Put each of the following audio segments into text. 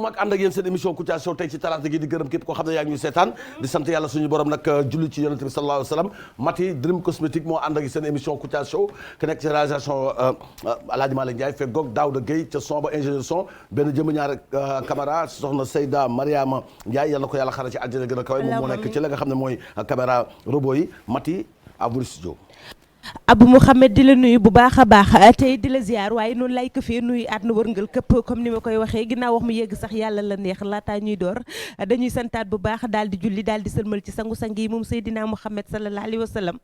mag ànd ak yéen seen émission Kouthia Show tey ci talaata gi di gërëm képp koo xam ne yaa ngi ñu seetaan di sant yàlla suñu borom nag julli ci yonent bi sallallahu alayhi wa sallam Mati Dream Cosmétique moo ànd ak seen émission Kouthia Show ki nekk ci réalisation Alaaji Malick Ndiaye fekk goog Daouda Gueye ca son ba ingénieur son benn jëm ñaar caméra soxna Seyda Mariama Ndiaye yàlla ko yàlla xara ci àjjana gën a kawe moom moo nekk ci la nga xam ne mooy caméra robot yi Mati à vous studio. Abou Mouhamed di la nuyu bu baax a baax tey di la ziar waaye noonu lay ko fii nuyu àdduna wërngal këpp comme ni ma koy waxee ginnaaw wax mu yegg sax yàlla la neex laataa ñuy door dañuy santaat bu baax daal di julli daal di sëlmal ci sangu-sang yi moom Seydina Mouhamed sallallahu alayhi wa sallam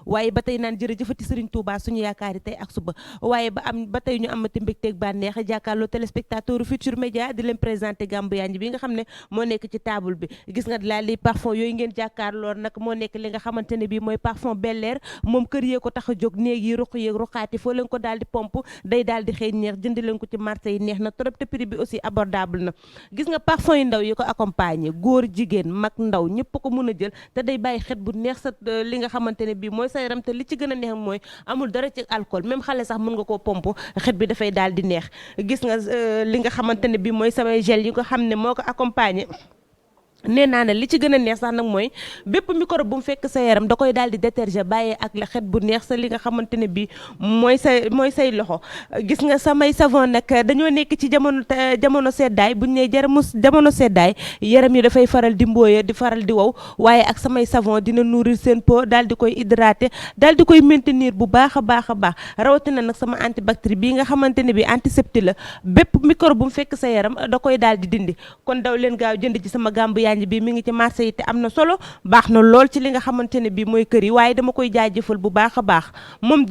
waaye ba tey naan jërëjëfati Serigne Touba suñu yaakaari tey ak suba waaye ba tey ñu amati mbégteeg bànneex jàkkaarloo téléspectateur Futurs Médias di leen présenté Gambu Yanj bi nga xam ne moo nekk ci table bi gis nga laa li parfum yooyu ngeen jàkkaarloo nag moo nekk li nga xamante ne bii mooy parfum Bel Air moom kër yee ko tax a jóg néeg yi ruq yeeg ruqaati foo leen ko daal di pompe day daal di xëy neex jënd leen ko ci marché yi neex na trop te prix bi aussi abordable na gis nga parfum yi ndaw yi ko accompagner góor jigéen mag ndaw ñëpp ko mun a jël te day bàyyi xet bu neex sa li nga xamante ne bii mooy sa yaram te li ci gën a neex mooy amul dara ci alcool même xale sax mën nga koo pompe xet bi dafay daal di neex gis nga li nga xamante ne bii mooy samay gel yi nga xam ne moo ko accompagner nee naa ne li ci gën a neex sax nag mooy bépp microbe bu mu fekk sa yaram da koy daal di déterger bàyyee ak la xet bu neex sa li nga xamante ne bii mooy say loxo gis nga samay savon nag dañoo nekk ci jamono seddaay buñ ne jamono seddaay yaram yi dafay faral di mbooya di faral di wow waaye ak samay savon dina nourrir seen peau daal di koy hydrater daal di koy maintenir bu baax a baax a baax rawatina nag sama antibactérie bii nga xamante ne bii antiseptique la bépp microbe bu mu fekk sa yaram da koy daal di dindi kon daw leen gaaw jënd ci sama Gambu Yanj bi mi ngi ci marché yi te am na solo baax na lool ci li nga xamante ne bii mooy kër yi waaye dama koy jaajëfal bu baax a baax moom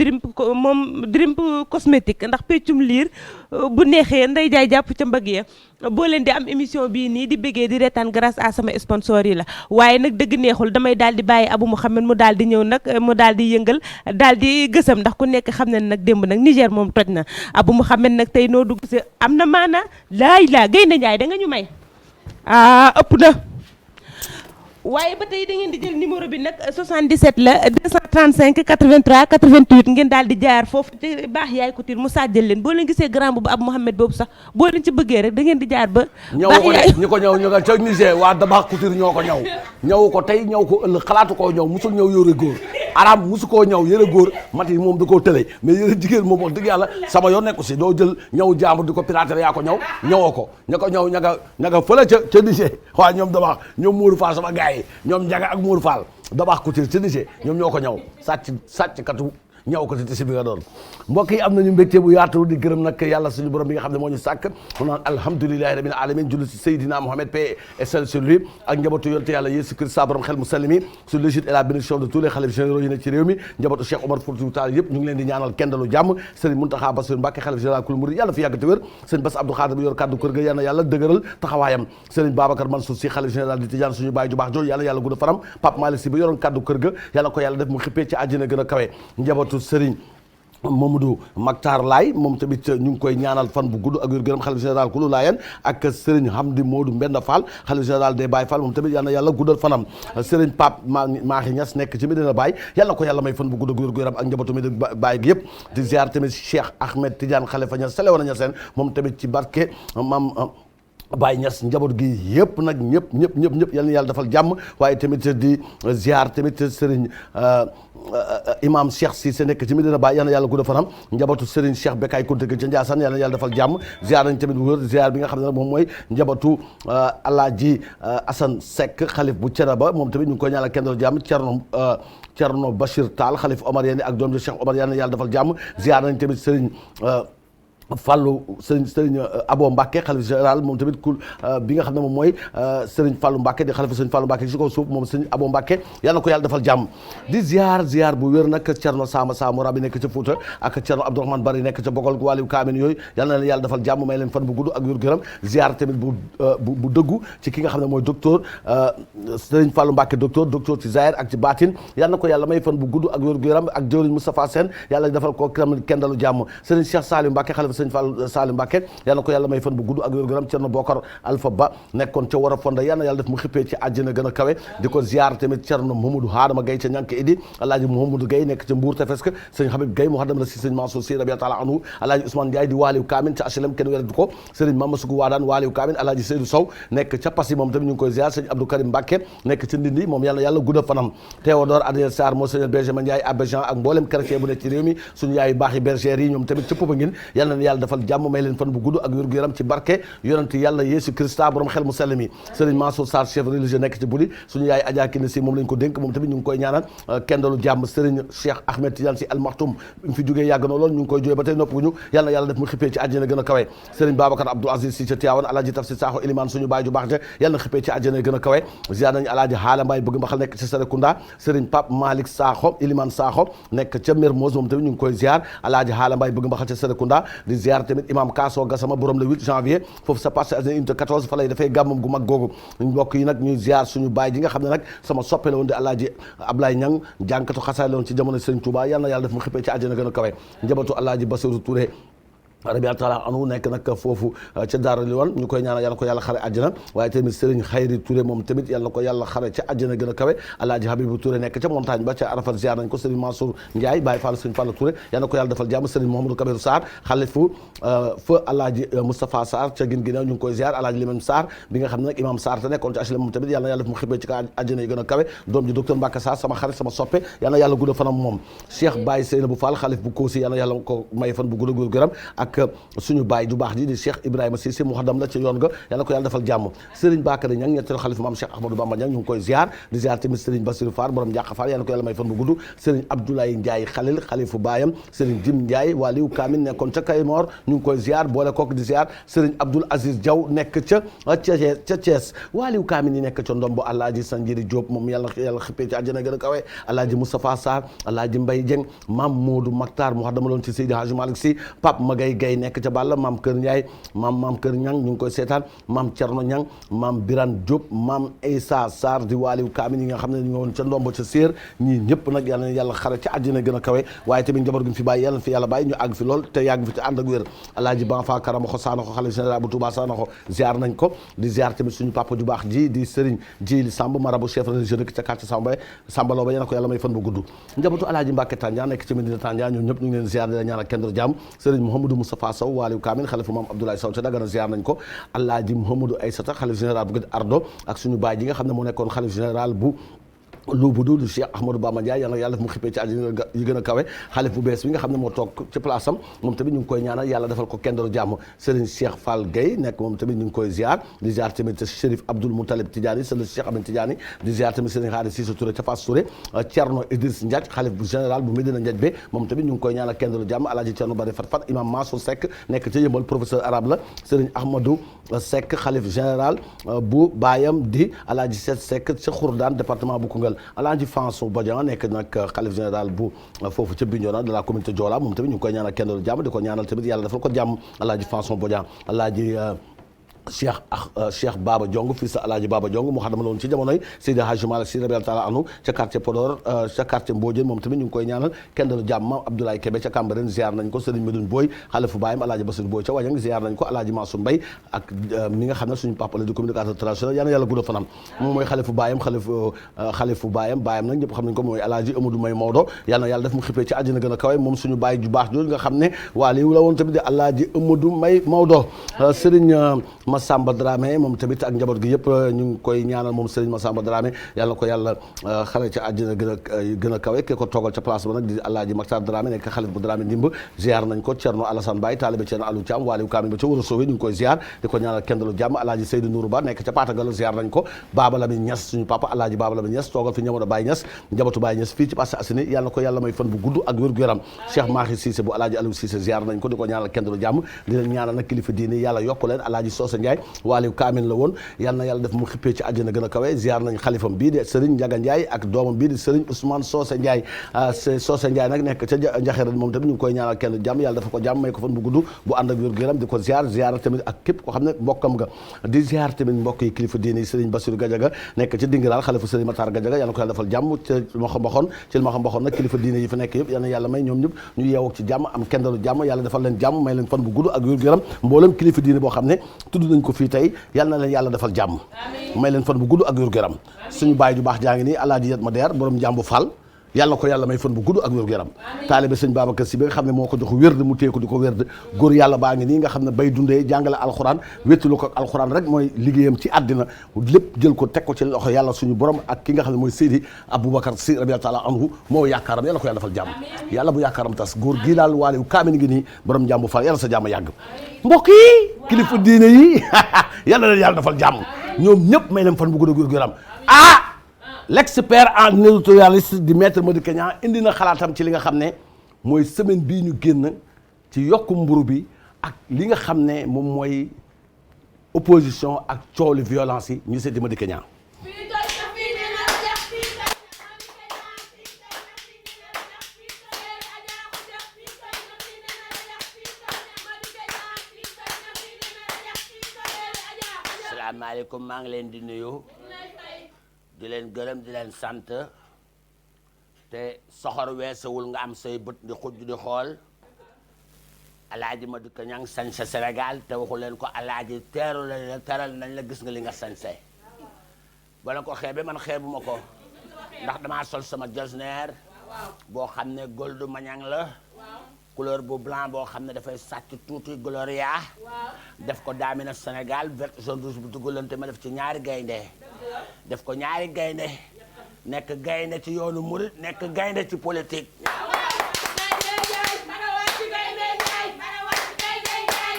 Dream Cosmétique ndax peccum liir bu neexee nday jaay jàpp ca mbëgg ya boo leen di am émission bii nii di bëggee di reetaan grâce à sama sponsor yi la waaye nag dëgg neexul damay daal di bàyyi Abou Mouhamed mu daal di ñëw nag mu daal di yëngal daal di gësam ndax ku nekk xam ne nag démb nag Niger moom toj na Abou Mouhamed nag tey noo dugg si am na maana laay laa gay na njaay da nga ñu may ëpp na waaye ba tey da ngeen di jël numéro bi nag 77 la 235 83 88 ngeen daal di jaar foofu ci baax yaay couture mu sàjjal leen boo leen gisee grand bu Abou Mouhamed boobu sax boo leen ci bëggee rek da ngeen di jaar ba ñëw ko de ñu ko ñëw ñu nga ca Niger waa Dabakh Couture ñoo ko ñëw ko tey ñëw ko ëllëg xalaatu koo ñëw musul ñëw yore góor araam musu koo ñëw yëre góor Mati moom da koo tële mais yëre jigéen moom wax dëgg yàlla sama yoon nekku si doo jël ñëw jàmbur di ko pirater yaa ko ñëwoo ko ña ko ñëw ña nga fële ca Niger waaw ñoom Dabakh ñoom Mourou Fall sama gars yi ñoom Njaga ak Mourou Fall Dabakh Couture ca Niger ñoom ñoo ko ñëw sàcc katu ñëw ko ci bi nga doon mbokk yi am nañu mbégte bu yaatu di gërëm nag yàlla suñu borom bi nga xam ne moo ñu sàkk mu naan alhamdulillahi rabbil alamin julli ci Seydina Mohamed paix et salut sur lui ak njabootu yonte yàlla Yeesu Christ sa borom xel mu sell mi sur l'égide et la bénédiction de tous les xalif généraux yi ne ci réew mi njabootu Cheikh Omar Foutiyou Tall yëpp ñu ngi leen di ñaanal kendalu jàmm Serigne Mountakha Bassirou Mbacké xalif général kul murid yàlla fi yàgg te wér Serigne Bass Abdou Khadre bi yor kaddu kër ga yàlla yàlla dëgëral taxawaayam Serigne Babacar Mansour Sy xalif général di Tidiane suñu baay ju baax jooju yàlla gudda faram Pape Malick Sy bi yoroon kaddu kër ga yàlla ko yàlla def mu xippee ci àjjana gën a kawe njabootu Serigne Mamadou Maktar Laay moom tamit ñu ngi koy ñaanal fan bu gudd ak wér gërëm xalif général ku lu laayeen ak Serigne Hamdi Modou Mbenda Fall xalif général des Baye Fall moom tamit yal na yàlla guddal fanam Serigne Pape Mahi Niass nekk ci Medina Baye yal na ko yàlla may fan bu gudd ak wér gërëm ak njabootu Medina Baye gi yëpp di ziar tamit Cheikh Ahmed Tidiane Khalifa Niass Selewana Niassène moom tamit ci barke maam Baye Niass njaboot gi yëpp nag ñëpp yal na yàlla defal jàmm waaye tamit di ziar tamit Serigne imam Cheikh Cissé nekk ci Medina Baye yal na yàlla gudda fanam njabootu Serigne Cheikh Bekay Kounta ca Ndiassane yal na yàlla defal jàmm ziar nañ tamit wër ziar bi nga xam ne nag moom mooy njabootu Alaaji Assane Seck xalif bu Thiénaba moom tamit ñu ngi koy ñaanal kenn dal jàmm Thierno Bachir Tall xalif Omar yéeni ak doom ji Cheikh Omar yal na yàlla defal jàmm ziar nañ tamit Serigne Fallou Serigne Abo Mbacke xalifa général moom tamit kul bi nga xam ne moom mooy Serigne Fallou Mbacke di xalifa Serigne Fallou Mbacke ci kaw suuf moom Serigne Abo Mbacke yàlla na ko yàlla defal jàmm di ziar bu wér nag Thierno Sama Rabi nekk ca Fouta ak Thierno Abdourahmane Bari nekk ca Bogol Waliou Kaamen yooyu yàlla na leen yàlla defal jàmm may leen fan bu gudd ak wér gërëm ziar tamit bu dëggu ci ki nga xam ne mooy docteur Serigne Fallou Mbacke docteur ci Zahir ak ci Batin yàlla na ko yàlla may fan bu gudd ak wér gërëm ak jëwriñ Moustapha Sène yàlla defal ko kendalu jàmm Serigne Cheikh Saliou Mbacke xalifa sëñ Fall Salim Mbacke yal na ko yàlla may fan bu gudd ak wér-gu-yaram Cerno Bokar Alpha Ba nekkoon ca war a fonda yal na yàlla def mu xippee ci àjjana gën a kawe di ko ziar tamit Cerno Mamadou Hadama Gaye ca ñànk idi alaaji Mouhamadou Gaye nekk ca Mbour Tefes ka sëñ Habib Gaye mu xaddam la si sëñ Mansour si rabia taala anhu alaaji Ousmane Ndiaye di waaliw Kaamin ca HLM kenn weredu ko sëriñ Mama Sugu Waadaan waaliw Kaamin alaaji Seydou Sow nekk ca Passy moom tamit ñu ngi koy ziar sëñ Abdou Karim Mbacke nekk ca Ndindi moom yàlla yàlla gudda fanam Théodore Adrien Sarr moo sëñ Benjamin Ndiaye Abbé Jean ak mboolem chrétien bu nekk ci réew mi suñu yaay baax yi bergères yi ñoom tamit ca Popenguine yàlla na yàlla defal jàmm may leen fan bu gudd ak wér-gu-yaram ci barke yonent yàlla Yeesu Christa borom xel mu sell mi sëriñ Mansour Sarr chef religieux nekk ci Budi suñu yaay Adja Kine si moom lañ ko dénk moom tamit ñu ngi koy ñaanal kendalu jàmm sëriñ Cheikh Ahmed Tidiane si Al Maktoum mu fi jógee yàgg na lool ñu ngi koy jógee ba tey noppuñu yàlla na yàlla def mu xippee ci àjjana gën a kawe sëriñ Babacar Abdou Aziz si ca Tivaouane alaaji Tafsir Sakho Iliman suñu baay ju baax ja yàlla na xippee ci àjjana gën a kawe ziar nañu alaaji Haala Mbaay bëgg mbaxal nekk ci Serekunda sëriñ Pape Malick Sakho Iliman Sakho nekk ca Mermoz moom tamit ñu ngi koy ziar alaaji Haala Mbaay bëgg mbaxal ca Serekunda di ziar tamit imam Kasso Gassama borom le 8 janvier foofu sa passé unité 14 fa lay dafay gàmmam gu mag googu mbokk yi nag ñuy ziar suñu baay ji nga xam ne nag sama soppe la woon di alaaji Ablaye Ñang jànkatu xasaay la woon ci jamono Sëriñ Touba yal na yàlla def mu xippee ci àjjana gën a kawe njabootu alaaji Bassirou Touré rabia taala anu nekk nag foofu ca Daara Liwane ñu koy ñaanal yàlla ko yàlla xare àjjana waaye tamit Serigne Xayri Touré moom tamit yàlla ko yàlla xare ca àjjana gën a kawe alaaji Habibou Touré nekk ca montagne ba ca Arafat ziar nañ ko Serigne Mansour Ndiaye Baye Fall Serigne Fall Touré yàlla ko yàlla defal jàmm Serigne Mouhamadou Kabirou Sarr xalifu fa alaaji Moustapha Sarr ca gin ginnaaw ñu ngi koy ziar alaaji Limam Sarr bi nga xam ne nag imam Sarr te nekkoon ci HLM moom tamit yàlla na yàlla def mu xibbee ci ka àjjana yi gën a kawe doom ji docteur Mbacke Sarr sama xarit sama soppe yàlla na yàlla gudda fanam moom Cheikh Baye Seynabou Fall xalif bu Koosi yàlla na yàlla ko may fan bu gudda góor gëram ak suñu baay du baax ji di Cheikh Ibrahima Cissé mu xadam la ci yoon ga yàlla ko yàlla defal jàmm Serigne Bakary Niang ñetteelu xalifa maam Cheikh Ahmadou Bamba Niang ñu ngi koy ziar di ziar tamit Serigne Bassirou Fall borom Njàq Fall yàlla ko yàlla may fan bu gudd Serigne Abdoulaye Ndiaye Khalil xalifu baayam Serigne Jim Ndiaye waliou Kamin nekkoon ca Kaymor ñu ngi koy ziar boole kook di ziar Serigne Abdoul Aziz Diaw nekk ca Thiès waliou Kamin yi nekk ca Ndombo Alaaji Sanjiri Diop moom yàlla xippee ci àjjana gën a kawe Alaaji Moustapha Sarr Alaaji Mbaye Dieng maam Modou Maktar mu xadama loon ci Seydi Hadji Malick Sy Pape Magay Gay nekk ca Balla maam Kër Ndiaye maam Kër Ñang ñu ngi koy seetaan maam Cerno Ñang maam Birane Diop maam Issa Sarr di waaliw Kaamin yi nga xam ne ñu ngi woon ca ndombo ca séer ñii ñëpp nag yàlla na yàlla xare ca àddina gën a kawe waaye tamit njaboot gi fi bàyyi yàlla fi yàlla bàyyi ñu àgg fi lool te yàgg fi te ànd ak wér alaaji Banfa Karamoxo Sanoxo xalifa général bu Touba Sanoxo ziar nañ ko di ziar tamit suñu papa ju baax ji di Serigne Djili Samb marabu chef religieux ca quartier Sambalo ba yéena ko yàlla may fan bu gudd njabootu alaaji Mbacke Tandian nekk ci Medina Tandian ñoom ñëpp ñu ngi leen ziar di la ñaanal kenn jàmm Serigne Mouhamadou Moustapha Sow waaliw Kaamin xalifa maam Abdoulaye Sow ca Dagana ziar nañ ko alaaji Mouhamadou Aïssata xalif général bu Guet Ardo ak suñu baay ji nga xam ne moo nekkoon xalif général bu lu bu dul Cheikh Ahmadou Bamba Ndiaye yàlla yàlla def mu xippee ci àddina yi gën a kawe xalif bu bees bi nga xam ne moo toog ci place am moom tamit ñu ngi koy ñaanal yàlla defal ko kendalu jàmm Serigne Cheikh Fall Gueye nekk moom tamit ñu ngi koy ziar di ziar tamit Chérif Abdoul Moutalib Tidiane Serigne Cheikh Ahmed Tidiane di ziar tamit Serigne Khady Cissé Touré ca Fass Touré Thierno Idriss Ndiaye xalif bu général bu Medina Ndiaye be moom tamit ñu ngi koy ñaanal kendalu jàmm alaaji Thierno Bari Fat imam Mansour Seck nekk ca Yëmbal professeur arabe la Serigne Ahmadou Seck xalif général bu baayam di alaaji Seet Seck ca Khourdane département bu Koungheul alaaji François Bodian nekk nag xalif général bu foofu ca Bignona de la communauté Diola moom tamit ñu ngi koy ñaanal kenn jàmm di ko ñaanal tamit yàlla defal ko jàmm alaaji François Bodian alaaji Cheikh Baba Diong fii sa alaaji Baba Diong mu xadama loon ci jamonoy Seydi Hadji Malick Sy rabiyallahu taala anhu ca quartier Podor ca quartier Mbodiène moom tamit ñu ngi koy ñaanal kenn dalu jàmm maam Abdoulaye Kébé ca Cambérène ziar nañ ko Serigne Medoune Boy xalifu baayam alaaji Bassirou Boy ca Wañang ziar nañ ko alaaji Mansour Mbaye ak mi nga xam ne suñu papa la di communicateur traditionnel yal na yàlla gudda fanam moom mooy xalifu baayam xalifu baayam nag ñëpp xam nañ ko mooy alaaji Amadou May Maodo yal na yàlla def mu xippee ci àddina gën a kawe moom suñu baay ju baax jooju nga xam ne waa lii la woon tamit di alaaji Amadou May Maodo Serigne Massamba Dramé moom tamit ak njaboot gi yëpp ñu ngi koy ñaanal moom Serigne Massamba Dramé yàlla ko yàlla xale ca àddina gën a kawe ke ko toogal ca place ba nag di alaaji Maktar Dramé nekk xalif bu Dramé ndimb ziar nañ ko Thierno Alassane Baye taalibe Thierno Alou Thiam waaliw Kaamil ba ca Wuro Sowe ñu ngi koy ziar di ko ñaanal kendalu jàmm alaaji Seydou Nourou Ba nekk ca Patagal ziar nañ ko Baba Lamine Niass suñu papa alaaji Baba Lamine Niass toogal fi ñamoon a Baye Niass njabootu Baye Niass fii ci Parcelles Assainies yàlla ko yàlla may fan bu gudd ak wér-gu-yaram Cheikh Mahi Cissé bu alaaji Aliou Cissé ziar nañ ko di ko ñaanal kendalu jàmm di leen ñaanal nag kilifa diine yàlla yokku leen alaaji Socé Ndiaye waaliw kaamin la woon yal na yàlla def mu xippee ci àjjana gën a kawe ziar nañ xalifam bii de Serigne Ndiaga Ndiaye ak doomam bii di Serigne Ousmane Socé Ndiaye Socé Ndiaye nag nekk ca Njaxeere moom tamit ñu ngi koy ñaanal kenn jàmm yàlla dafa ko jàmm may ko fan bu gudd bu ànd ak wér-gu-yaram di ko ziar tamit ak képp ko xam ne mbokkam nga di ziar tamit mbokk yi kilifa diine yi Serigne Bassirou Gadiaga nekk ci Dingiraal xalifa Serigne Matar Gadiaga yal na ko yàlla defal jàmm ci ma xam mboxoon nag kilifa diine yi fa nekk yëpp yal na yàlla may ñoom ñëpp ñu yeewoo ci jàmm am kendalu jàmm yàlla defal leen jàmm may leen fan bu gudd ak wér-gu-yaram mboolem kilifa diine boo xam ne tudd nañ ko fii tey yal na leen yàlla defal jàmm may leen fan bu gudd ak wér-gu-yaram suñu baay ju baax jaa ngi nii Alaaji Yat ma deer borom Njàmbu Fall yàlla ko yàlla may fan bu gudd ak wér-gu-yaram taalibe sëñ Babacar Si bi nga xam ne moo ko jox wérd mu téye ko di ko wérd góor yàlla baa ngi nii nga xam ne bay dundee jàngale alxuraan wéttalu ko alxuraan rek mooy liggéeyam ci àddina lépp jël ko teg ko ci loxo yàlla suñu borom ak ki nga xam ne mooy Seydi Aboubacar Si radiyallahu taala anhu moo yaakaaram yàlla ko yàlla defal jàmm yàlla bu yaakaaram tas góor gii daal waale kaamil ngi nii borom Njàmbu Fall yàlla sa jàmm yàgg mbokk yi kilifa diine yi yàlla leen yàlla defal jàmm ñoom ñëpp may leen fan bu gudd ak wér-gu-yaram l'expert en éditorialiste di maître Madické Niang indi na xalaatam ci li nga xam ne mooy semaine bii ñu génn ci yokku mburu bi ak li nga xam ne moom mooy opposition ak cooli violence yi ñu seeti Madické Niang asalaamaaleykum maa ngi leen di nuyu di leen gërëm di leen sant te soxor weesawul nga am say bët di xujj di xool Alaaji Madické Niang sañse Sénégal te waxu leen ko alaaji teeru la teral nañ la gis nga li nga sañse bala ko xeebe man xeebuma ko ndax damaa sol sama jasneer boo xam ne gold mañang la couleur bu blanc boo xam ne dafay sàcc tuuti gloria def ko daamina Sénégal vert jaune rouge bu dugalante ma def ci ñaari gaynde def ko ñaari gaynde nekk gaynde ci yoonu murit nekk gaynde ci politique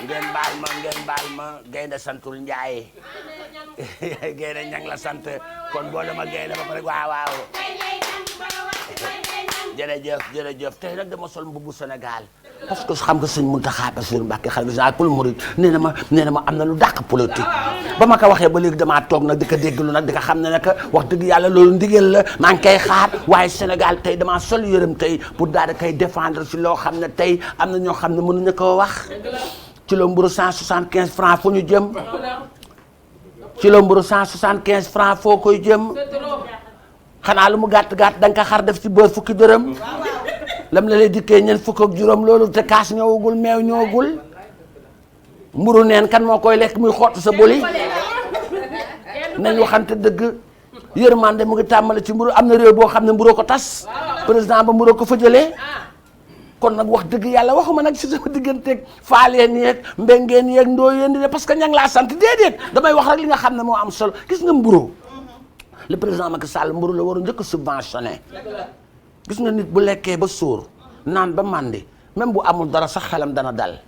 ngeen baal ma gaynde santul Njaay gaynde ñang la sant kon boole ma gaynde ba pare waaw jërëjëf tey nag dama sol mbubu Sénégal parce que xam nga sëñ Mountakha Bassirou Mbacké xalifa général kul murid nee na ma am na lu dàq politique ba ma ko waxee ba léegi damaa toog nag di ko déglu nag di ko xam ne nag wax dëgg yàlla loolu ndigal la maa ngi koy xaar waaye Sénégal tey damaa sol yërëm tey pour daal di koy défendre si loo xam ne tey am na ñoo xam ne mënuñu koo wax ci la mburu 175 francs fu ñu jëm ci la mburu 175 francs foo koy jëm xanaa lu mu gàtt da nga ko xar def ci bër fukki dërëm lam la lay dikkee ñeent fukk ak juróom loolu te kaas ñëwagul meew ñëwagul mburu neen kan moo koy lekk muy xottu sa boli nañ waxante dëgg yërmande mu ngi tàmbale ci mburu am na réew boo xam ne mburoo ko tas président ba mburoo ko fa jëlee kon nag wax dëgg yàlla waxuma nag si sama digganteeg faaleen yeeg mbengeen yeeg ndooyeen di parce que ña ngi laa sant déedéet damay wax rek li nga xam ne moo am solo gis nga mburu le président Macky Sall mburu la war a njëkk a subventionné gis nga nit bu lekkee ba suur naan ba màndi même bu amul dara sax xelam dana dal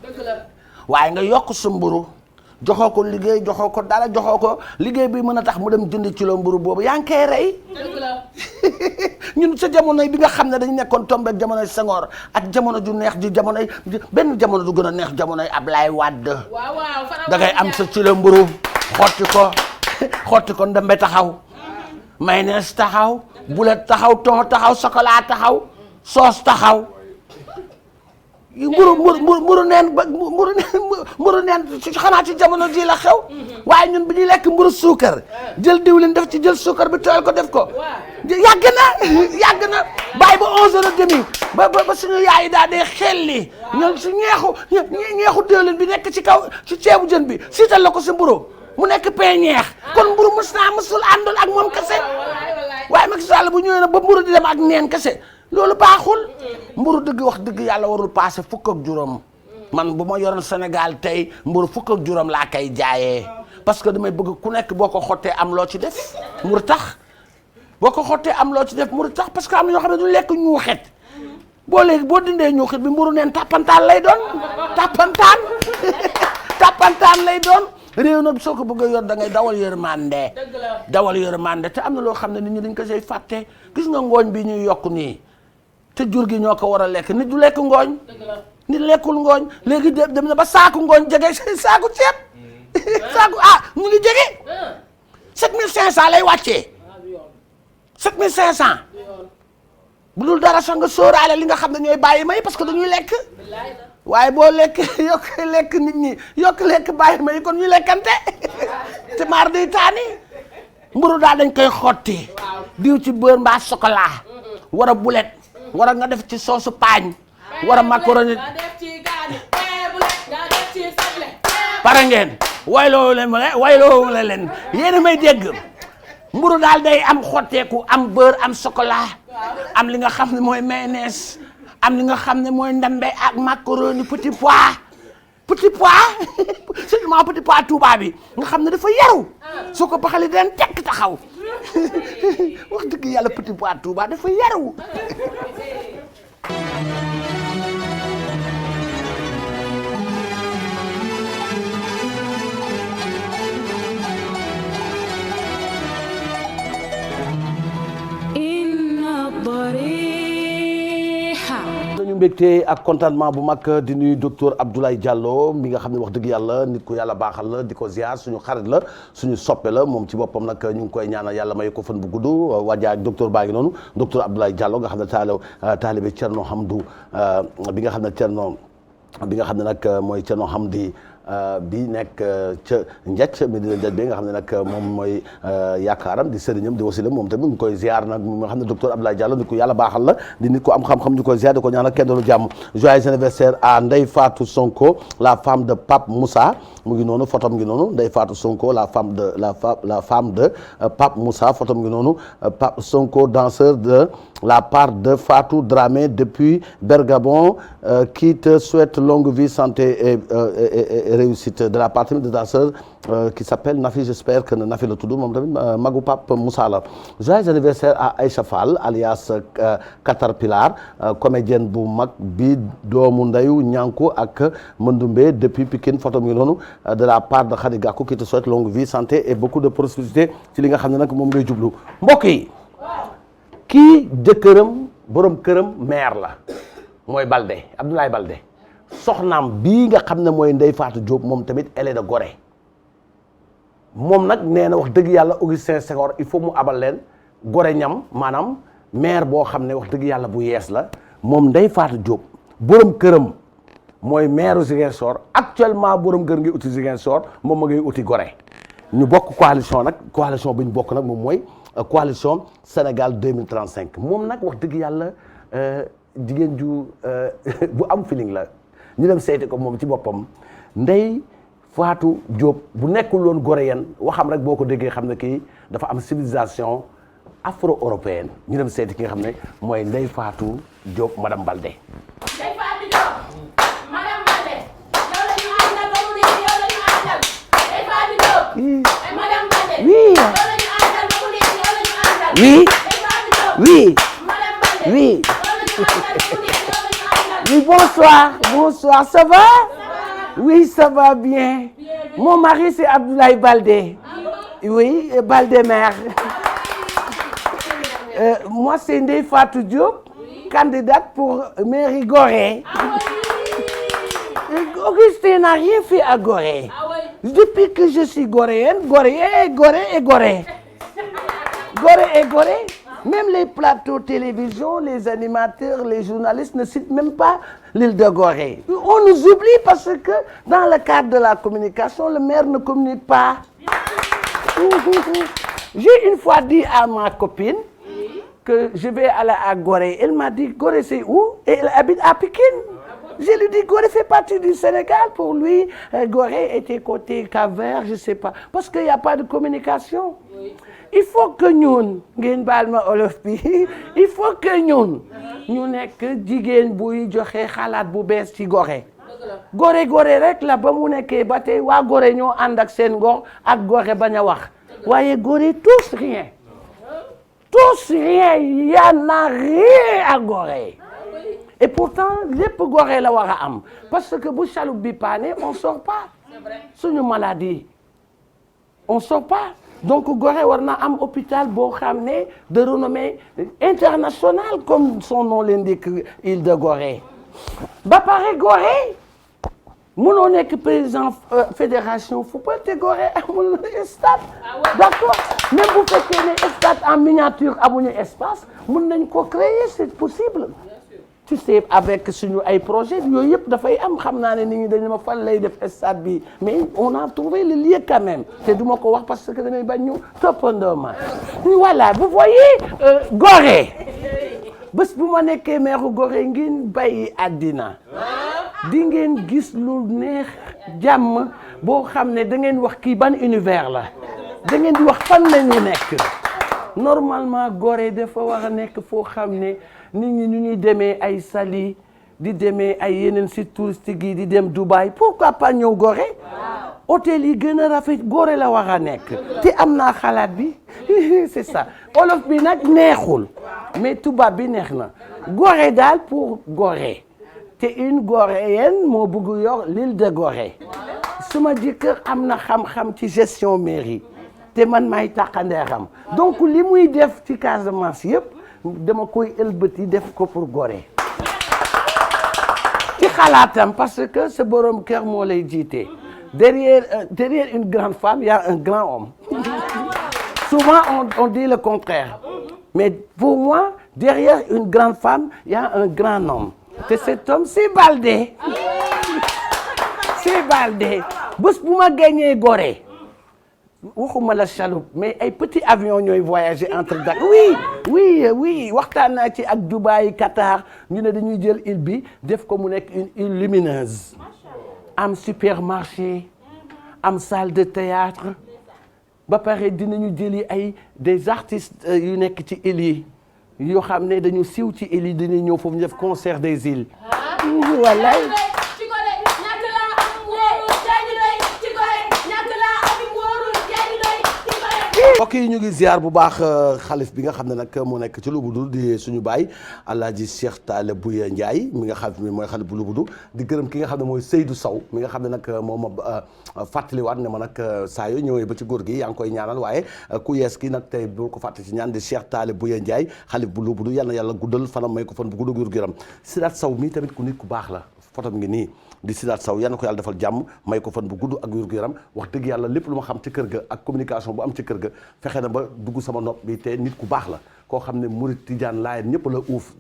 waaye nga yokk sa mburu joxoo ko liggéey joxoo ko dara joxoo ko liggéey bi mën a tax mu dem jënd kilo mburu boobu yaa ngi koy rey ñun sa jamono bi nga xam ne dañ nekkoon tombé jamonoy Senghor ak jamono ju neex ji jamonoy benn jamono du gën a neex jamonoy Ablaye Wade da ngay am sa kilo mburu xotti ko ndembe taxaw mayonnaise taxaw boulet taxaw thon taxaw chocolat taxaw sauce taxaw mburu neen xanaa ci jamono ji la xew waaye ñun bi ñuy lekk mburu suukar jël diwlin def ci jël suukar bi tooyal ko def ko yàgg na bàyyi ba 11h30 ba suñu yaay yi daal dee xelli ñoom si ñeexu diwlin bi nekk ci kaw ci ceebu jën bi siital la ko si mburu mu nekk peñeex kon mburu mësul àndul ak moom kese waaye Macky Sall bu ñëwee na ba mburu di dem ak neen kese loolu baaxul mburu dëgg wax dëgg yàlla warul passé fukk ak juróom man bu ma yoroon Sénégal tey mburu fukk ak juróom laa koy jaayee parce que damay bëgg ku nekk boo ko xottee am loo ci def mburu tax boo ko xottee am loo ci def mburu tax parce que am na ñoo xam ne du lekk ñuuxet boo dindee ñuuxet bi mburu neen tappantaan lay doon tappantaan lay doon réew nag soo ko bëgg a yor da ngay dawal yërmande te am na loo xam ne nit ñi dañ ko say fàtte gis nga ngooñ bi ñuy yokk nii te jur gi ñoo ko war a lekk nit du lekk ngooñ nit lekkul ngooñ léegi dem na ba saaku ngooñ jege saaku ceeb saako mu ngi jege 7500 lay wàccee 7500 bu dul dara sax nga sóoraale li nga xam ne ñooy bàyyi may parce que dañuy lekk waaye boo lekk yokk lekk nit ñi yokk lekk bàyyi may kon ñu lekkante te maar day taani mburu daal dañ koy xotti diw ci beurre mbaa chocolat war a bulet war a nga def ci soosu paañ war a macaroni pare ngeen wayloo leen yéen a may dégg mburu daal day am xotteeku am beurre am chocolat am li nga xam ne mooy mayonnaise am li nga xam ne mooy ndambe ak macaroni petit pois seulement petit pois Touba bi nga xam ne dafa yaru soo ko baxalee daan tekk taxaw wax dëgg yàlla petit pois Touba dafa yaru nañu mbégte ak contentement bu mag di nuyu docteur Abdoulaye Diallo mi nga xam ne wax dëgg yàlla nit ku yàlla baaxal la di ko ziar suñu xarit la suñu soppe la moom ci boppam nag ñu ngi koy ñaanal yàlla may ko fan bu gudd wajaa docteur baa ngi noonu docteur Abdoulaye Diallo nga xam ne taalibe Thierno Hamdou bi nga xam ne nag mooy Thierno Hamdi bi nekk ca Ndiath Medina Ndiath bi nga xam ne nag moom mooy yaakaaram di sëriñam di wasilam moom tamit mu ngi koy ziar nag nga xam ne docteur Abdoulaye Diallo nit ku yàlla baaxal la di nit ku am xam-xam ñu koy ziar di ko ñaanal kenn doonu jàmm joyeux anniversaire à Ndeye Fatou Sonko la femme de Pape Moussa mu ngi noonu photom ngi noonu Ndeye Fatou Sonko la femme de Pape Moussa photom ngi noonu Pape Sonko danseur de la part de Fatou Dramé depuis Bergabon qui te souhaite longue vie santé et réussite de la part de danseur qui s'appelle Nafi, j'espère que Nafi la tudd moom tamit magu Pape Moussa la joyeux anniversaire à Aïcha Fall alias Caterpillar comédienne bu mag bi doomu ndeyu ñànku ak Mandumbe depuis Pikine photo mi ngi noonu de la part de Khady Gakou qui te souhaite longue vie santé et beaucoup de prospérité ci li nga xam ne nag moom ngay jublu mbokk yi kii jëkkëram borom këram maire la mooy Balde Abdoulaye Balde soxnaam bii nga xam ne mooy Ndeye Fatou Diop moom tamit elle est de Gorée moom nag nee na wax dëgg yàlla Augustin Senghor il faut mu abal leen Gorée ñam maanaam maire boo xam ne wax dëgg yàlla bu yees la moom Ndeye Fatou Diop borom këram mooy maire Ziguinchor actuellement borom kër ngi uti Ziguinchor moom ma ngay uti Gorée ñu bokk coalition nag coalition bi ñu bokk nag moom mooy coalition Sénégal 2035 moom nag wax dëgg yàlla jigéen ju bu am feeling la ñu dem seeti ko moom ci boppam Ndeye Fatou Diop bu nekkul woon goréen waxam rek boo ko déggee xam ne kii dafa am civilisation afro-européenne ñu dem seeti ki nga xam ne mooy Ndeye Fatou Diop madame Balde. Ndeye Fatou Diop madame Balde yow la ñu àndal ba mu neex yow la ñu àndal Ndeye Fatou Diop madame Balde oui yow la ñu àndal ba mu neex yow la ñu àndal oui Ndeye Fatou Diop oui madame Balde oui yow la ñu àndal ba mu neex yow la ñu àndal oui bonsoir ça va oui ça va bien mon mari c'est Abdoulaye Balde oui Balde mère moi c'est Ndeye Fatou Diop candidate pour mairie Gorée. Augustin n'a rien fait à Gorée. Depuis que je suis goréenne, Gorée et Gorée. Même les plateaux télévision, les animateurs, les journalistes ne citent même pas l'île de Gorée. On nous oublie parce que dans le cadre de la communication, le maire ne communique pas. J'ai une fois dit à ma copine que je vais aller à Gorée. Elle m'a dit, Gorée c'est où? Et elle habite à Pikine. Je lui dis, Gorée fait partie du Sénégal. Pour lui, Gorée était côté Cap-Vert, je sais pas. Parce qu'il n'y a pas de communication. Il faut que ñun ngeen baal ma olof bi il faut que ñun ñu nekk jigéen buy joxe xalaat bu bees ci Gorée. Gorée rek la ba mu nekkee ba tey waa Gorée ñoo ànd ak seen ngor ak Gorée bañ a wax waaye Gorée tous rien. Il y en a rien à Gorée. Et pourtant lépp Gorée la war a am parce que bu chaloupe bi paane on sort pas. Suñu maladie on sort pas. Donc Gorée war na am hôpital boo xam ne de renommée internationale comme son nom l'indique île de Gorée. Ba pare Gorée mënoo nekk président fédération football te Gorée amul stade d'accord même bu fekkee ne stade en miniature amuñu espace mën nañ ko créer c'est possible tu sais avec suñu ay projet yooyu yëpp dafay am xam naa ne nit ñi dañu ma fan lay def stade bi mais on a trouvé le lieu quand même te duma ko wax parce que damay bañ ñu toppandoo ma voilà vous voyez Gorée bés bu ma nekkee maire Gorée ngeen bàyyi àddina di ngeen gis lu neex jàmm boo xam ne da ngeen wax kii ban univers la da ngeen di wax fan la ñu nekk normalement Gorée dafa war a nekk foo xam ne nit ñi ñu ñuy demee ay Saly di demee ay yeneen sites touristiques yi di dem Dubaï pourquoi pas ñëw Gorée hôtel yi gën a rafet Gorée la war a nekk te am naa xalaat bi c'est ça olof bi nag neexul mais tubaab bi neex na Gorée daal pour Gorée te une Goréenne moo bëgg yor l'île de Gorée suma jëkkër am na xam-xam ci gestion mairie te man maay tàqandeeram donc li muy def ci Casamance yëpp dama koy ëlbati def ko pour Gorée ci xalaatam parce que sa borom kër moo lay jiite derrière une grande femme il y a un grand homme souvent on dit le contraire mais pour moi derrière une grande femme il y a un grand homme te cet homme c'est Baldé c'est Baldé bés bu ma gagné Gorée waxuma la chaloupe mais ay petits avions ñooy voyager entre Dakar oui waxtaan naa ci ak Dubaï Qatar ñu ne dañuy jël île bi def ko mu nekk une île lumineuse am supermarché am salle de théâtre ba pare dinañu jëli ay des artistes yu nekk ci île yi yoo xam ne dañu siiw ci île yi dañuy ñëw foofu ñu def concert des îles wallaay mbokk yi ñu ngi ziar bu baax xalif bi nga xam ne nag moo nekk ci Lubudou di suñu baay Alaaji Cheikh Talla Bouya Ndiaye mi nga xam ne mooy xalif bu Lubudou di gërëm ki nga xam ne mooy Seydou Sow mi nga xam ne nag moom ma fàttaliwaat ne ma nag saa yoo ñëwee ba ci góor gi yaa ngi koy ñaanal waaye ku yees ki nag tey bul ko fàtte ci ñaan di Cheikh Talla Bouya Ndiaye xalif bu Lubudou yal na yàlla guddal fanam may ko fan bu gudd góor gi ram Sidaat Sow mi tamit ku nit ku baax la fotom ngi nii di Sidaat Sow yal na ko yàlla defal jàmm may ko fan bu gudd ak wér gu yaram wax dëgg yàlla lépp lu ma xam ci kër ga ak communication bu am ci kër ga fexe na ba dugg sama nopp bi te nit ku baax la koo xam ne murit tijaan laayeen ñëpp la uuf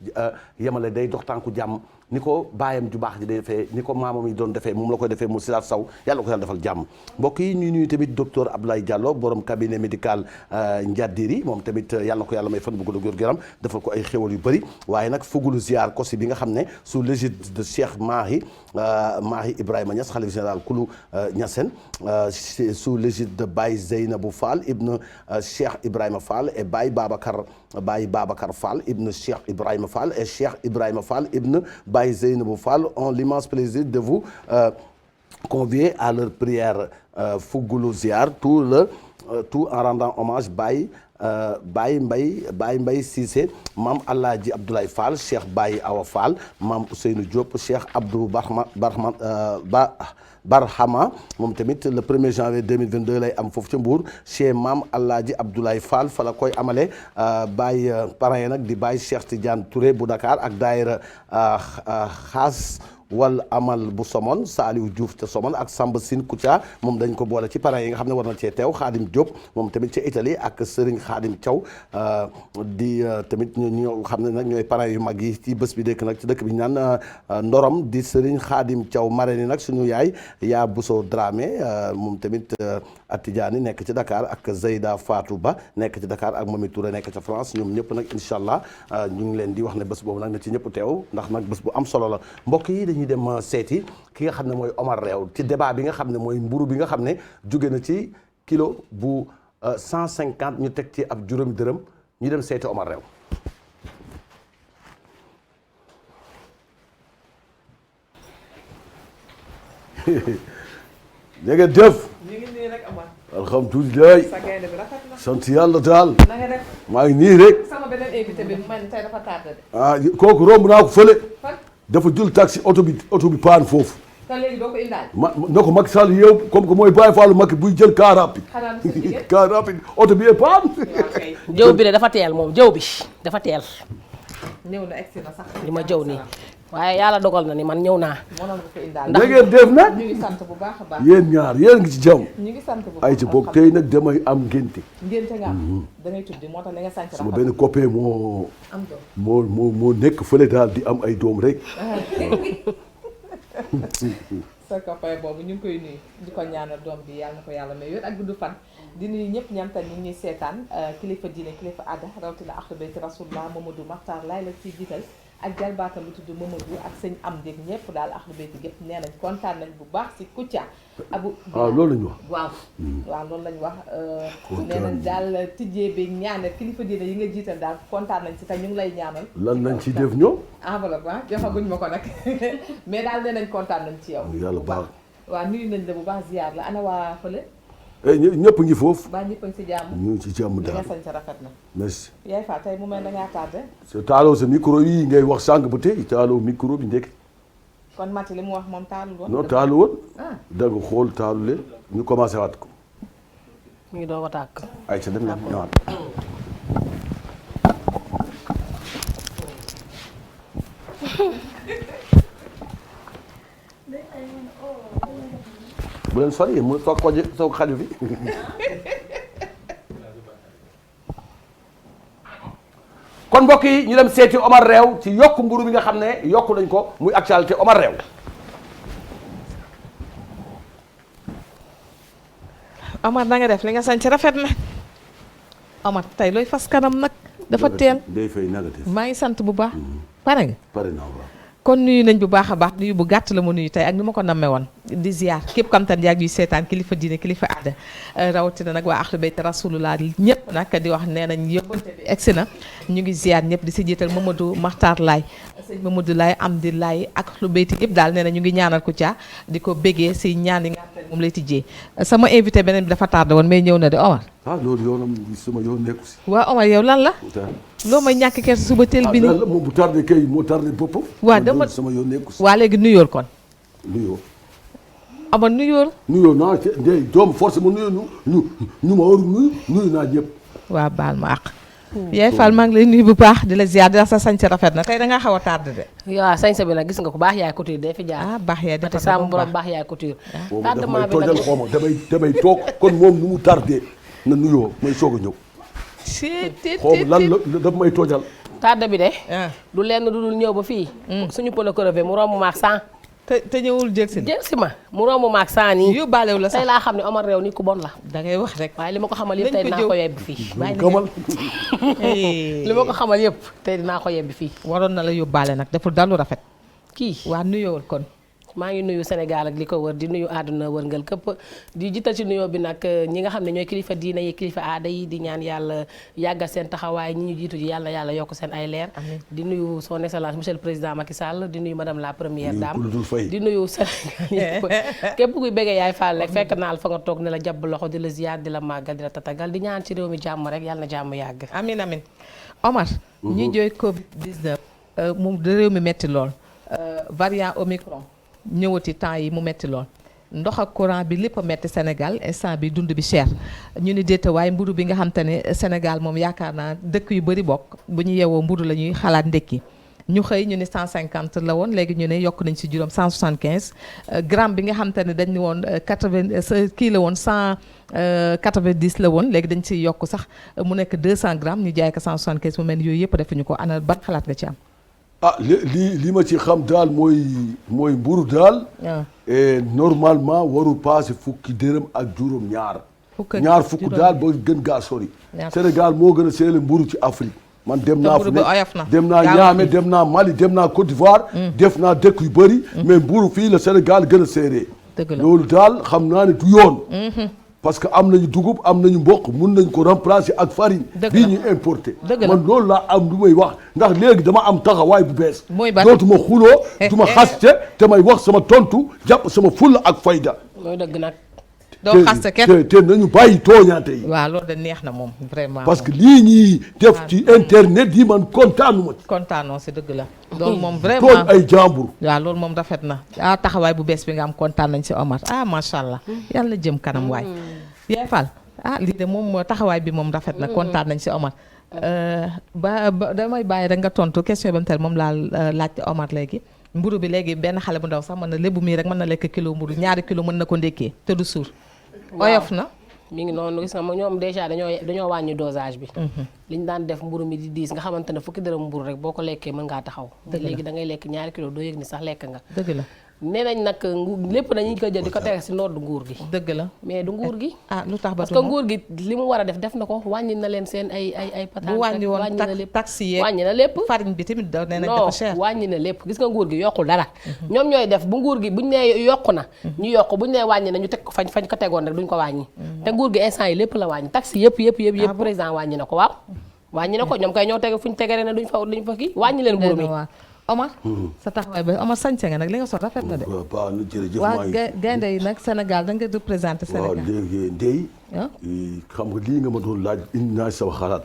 yemale day dox tànku jàmm ni ko baayam ju baax ji day defee ni ko maamam yi doon defee moom la koy defee mu Sidaat Sow yàlla ko yàlla defal jàmm mbokk yi ñuy nuyu tamit docteur Abdoulaye Diallo borom cabinet médical Ndiadiri moom tamit yàlla na ko yàlla may fan bu gudd góor gu yaram defal ko ay xéwal yu bëri waaye nag fugulu ziar kosi bi nga xam ne sous l'égide de Cheikh Mahi Ibrahima Niass xalif général kulu Niassène sous l'égide de Baye Zeynabou Fall ibn Cheikh Ibrahima Fall et Baye Babacar Fall ibn Cheikh Ibrahima Fall et Cheikh Ibrahima Fall ibn Baye Zeynabou Fall ont l'immense plaisir de vous convier à leur prière Fougoulou Ziar tout en rendant hommage Baye Mbaye Cissé Mame Alhaji Abdoulaye Fall Cheikh Baye Awa Fall Mame Ousseynou Diop Cheikh Abdou Barhama moom tamit le 1er janvier 2022 lay am foofu ca Mbour chez Mame Alhaji Abdoulaye Fall fa la koy amale Baye parrain nag di Baye Cheikh Tidiane Touré bu Dakar ak daayira xaas wal amal bu Somone Saliou Diouf te Somone ak Samba Sine Koutia moom dañ ko boole ci parents yi nga xam ne war na cee teew Khadim Diop moom tamit ci Italie ak Serigne Khadim Thiaw di tamit ñoo xam ne nag ñooy parents yu mag yi ci bés bi dëkk nag ci dëkk bi ñu naan Ndorom di Serigne Khadim Thiaw marraine nag suñu yaay yaa Bousso Dramé moom tamit Atidiane nekk ci Dakar ak Zeyda Fatou Ba nekk ci Dakar ak Mami Touré nekk ca France ñoom ñëpp nag incha allah ñu ngi leen di wax ne bés boobu nag na ci ñëpp teew ndax nag bés bu am solo la mbokk yi ñu dem seeti ki nga xam ne mooy Omar Reew ci débat bi nga xam ne mooy mburu bi nga xam ne jóge na ci kilo bu 150 ñu teg ci ab juróomi dërëm ñu dem seeti Omar Reew léegi def ñu ngi nii rek Omar. alhamdulilah sa gaynde bi rafet na. sant yàlla daal na nga def. maa ngi nii rek sama beneen invité bi man tey dafa tardé de. ah kooku romb naa ko fële fan dafa jël taxi oto bi paan foofu te léegi doo ko indaale. na ko Macky Sall yow comme que mooy Baye Fallou Macky buy jël car rapide xanaa du sa jigéen. car rapide oto bi est paan jëw bi de dafa teel moom jëw bi dafa teel ñëw na egsi na sax. li ma jëw nii waaye yàlla dogal na ni man ñëw naa. mënoon nga ko indaale. da ngeen def nag ñu ngi sant bu baax a baax. yéen ñaar yéen ngi ci jàmm ñu ngi sant bu baax ay ci boog tey nag damay am ngénte ngénte nga am. da ngay tuddi moo tax li nga sant sama rafet. benn copain moo am doom. moo nekk fële daal di am ay doom rek sa copain boobu ñu ngi koy nuyu di ko ñaanal doom bi yàlla na ko yàlla may wér ak gudd fan di nuyu ñëpp ñam tam ñu ngi ñuy seetaan kilifa diine kilifa aada rawatina ahlu bayti rasulullah Mamadou Makhtar laay la ci jiital ak jarbaatam bu tudd Mamadou ak sëñ am dég ñëpp daal ahlu bayti gépp nee nañ kontaan nañ bu baax si Kouthia abu waaw loolu lañu wax waaw waaw loolu lañ wax nee nañ daal tijjee bi ñaanal kilifa diine yi nga jiital daal kontaan nañ si te ñu ngi lay ñaanal lan lañ ci def ñoom enveloppe ah joxaguñ ma ko nag mais daal nee nañ kontaan nañ ci yow yàlla baax waaw nuyu nañ la bu baax ziar la ana waa fële ñëpp ngi foofu baa ñëpp a ngi si jàmm ñu ngi ci jàmm li nga daal sañ sa rafet na merci yaay fa tey mu mel da ngaa tardé sa taaloo sa micro yi ngay wax sànq ba tey taaloo micro bi ndekk kon Mati li mu wax moom taalul woon non taalu woon ah da nga xool taalu leen ñu commencé waat ko mi ngi doog a tàkk. ay sa dem na ñëwaat bu leen sori mu toog ko toog xaju fi kon mbokk yi ñu dem seeti Omar Reew ci yokk mburu bi nga xam ne yokk nañ ko muy actualité Omar Reew Omar na nga def li nga sañ ci rafet na Omar tey looy fas kanam nag dafa teel day fay négatif maa ngi sant bu baax pare nga pare naa waaw kon nuyu nañ bu baax a baax nuyu bu gàtt la ma nuyu tey ak ni ma ko nammee woon di ziar képp kam tan yaag yuy seetaan kilifa diine kilifa aada rawatina nag waa ahlu bayt rasulullah ñëpp nag di wax nee nañ yóbbante bi egsi na ñu ngi ziar ñëpp di si jiital Mamadou Makhtar Laye sëñ Mamadou Laye Amdi Laye ak ahlu bayt yëpp daal nee na ñu ngi ñaanal Kouthia di ko bégee si ñaan yi nga xam ne moom lay tijjee sama invité beneen bi dafa tardé woon mais ñëw na de Omar ah loolu yoonam sama yoon nekku si waa Omar yow lan la loo may ñàkk kersa suba teel bi ni ah moom bu tardé kay moo tardé boppam waa dama sama yoon nekku si waa léegi nuyool kon nuyoo Omar nuyool nuyoo naa ci ndey doom force ma nuyoo ñu ma war nuyu naa ñëpp waa baal ma àq yaay Fall maa ngi lay nuyu bu baax di la ziar di la sa sañse rafet na tey da ngaa xaw a tardé de waaw sañse bi nag gis nga ko baax yaay couture day fi jaar. ah baax yaay Mati defar Samb na borom baax yaay couture. boobu daf tardement may bi nag tojal xaw ma damay toog kon moom nu mu tardé na nuyoo may soog a ñëw xaw ma lan la daf may tojal tardé bi de. ah du lenn du dul ñëw ba fii. suñu pneu crevé mu romb maak 100. te ñëwul jël si jël si ma mu romb maak 100 nii. yóbbaalew la tey sax laa xam ne Omar Reew ni ku bon la. da ngay wax rek waaye li ma ko xamal yëpp Nañ tey ko dinaa jëw. ko yebbi fii. waaye kamal li ma ko xamal yëpp tey dinaa ko yebbi fii. waroon na la yóbbaale nag deful dalu rafet kii waa nuyool kon maa ngi nuyu Sénégal ak li ko wër di nuyu àdduna wërngal këpp di jiital ci nuyoo bi nag ñi nga xam ne ñooy kilifa diina yi kilifa aada yi di ñaan yàlla yàggal seen taxawaay ñi ñu jiitu ji yàlla yàlla yokk seen ay leer. di nuyu son excellence monsieur le président Macky Sall di nuyu madame la première Nuyu dame ku lu dul fay. di nuyu Sénégal yëpp képp kuy bëggee yaay Fall rek fekk naa la fa nga toog ne la jàpp loxo di la ziar di la màggal di la tatagal di ñaan ci réew mi jàmm rek yàlla na jàmm yàgg. amin amin Omar ñi jooy Covid 19 moom da réew mi metti lool variant Omicron ñëwati temps yi mu metti lool ndox ak courant bi lépp a metti Sénégal instant bi dund bi cher ñu ni déeta waaye mburu bi nga xam te ne Sénégal moom yaakaar naa dëkk yu bëri bokk bu ñu yeewoo mburu la ñuy xalaat ndekki ñu xëy ñu ne 150 la woon léegi ñu ne yokk nañ ci juróom 175 gramme bi nga xam te ne dañ ne woon 80 kii la woon 190 la woon léegi dañ ci yokk sax mu nekk 200 grammes ñu jaay ko 175 mu mel ni yooyu yëpp defuñu ko ana ban xalaat nga ci am. ah li ma ci xam daal mooy mburu daal waaw normalement warul passé fukki dërëm ak juróom ñaar fukk daal ba gën gaa sori Sénégal moo gën a seele mburu ci Afrique man dem naa fu mburu bi oyof na. dem naa Niamey dem naa Mali dem naa Côte d'Ivoire def naa dëkk yu bëri mais mburu fii la Sénégal gën a seeree dëgg la loolu daal xam naa ne du yoon parce que am nañu dugub am nañu mboq mun nañ ko remplacer ak farine Dëgg bii la. ñu importé Dëgg la. man loolu laa am lu may wax ndax léegi dama am taxawaay bu bees Mooy ban? dootuma xuloo duma xaste te may wax sama tontu jàpp sama fulla ak fayda mooy dëgg nag. doo xaste kenn te nañu bàyyi tooñaate yi waaw loolu de neex na moom vraiment parce que lii ñuy def ci internet yi man kontaanuma ci kontaanoo si dëgg la loolu moom tooñ vraiment ay jàmbur waaw loolu moom rafet na taxawaay bu bees bi nga am kontaan nañ si Omar macha allah yàlla na jëm kanam waay yaay Fall lii de moom taxawaay bi moom rafet na kontaan nañ si Omar ba damay bàyyi rek nga tontu question ba mu tel moom laa laajte Omar léegi mburu bi léegi benn xale bu ndaw sax mën na lébu mii rek mën na lekk kilo mburu 2 kilo mën na ko ndékkee te du suur oyof na mi ngi noonu gis nga ñoom déjà dañoo wàññi dosage bi liñ daan def mburu mi di diis nga xamante ne fukki dërëm mburu rek boo ko lekkee mën ngaa taxaw léegi da ngay lekk 2 kilo doo yëg ni sax lekk nga dëgg la nee nañ nag lépp dañuy ko jël di ko teg si noor du nguur gi dëgg la mais du nguur gi lu tax ba parce que nguur gi li mu war a def na ko wàññi na leen seen ay pataan bu wàññi woon na lépp taxi yeeg wàññi na lépp farine bi tamit da nee nañ dafa cher wàññi na lépp gis nga nguur gi yokkul dara ñoom ñooy def bu nguur gi buñ nee yokku na ñu yokk buñ nee wàññi na ñu teg ko fañ ko tegoon rek duñ ko wàññi te nguur gi instant yi lépp la wàññi taxi yëpp président wàññi na ko waaw wàññi na ko ñoom kay ñoo tege fuñ tegere ne duñ fa kii wàññi leen mburu mi Omar sa taxawaay ba Omar sañse nga nag li nga sol rafet na de waaw jërëjëf waa gaynde yi nag Sénégal da nga représenté Sénégal waaw léegi Ndeye xam nga lii nga ma doon laaj indi naa sama xalaat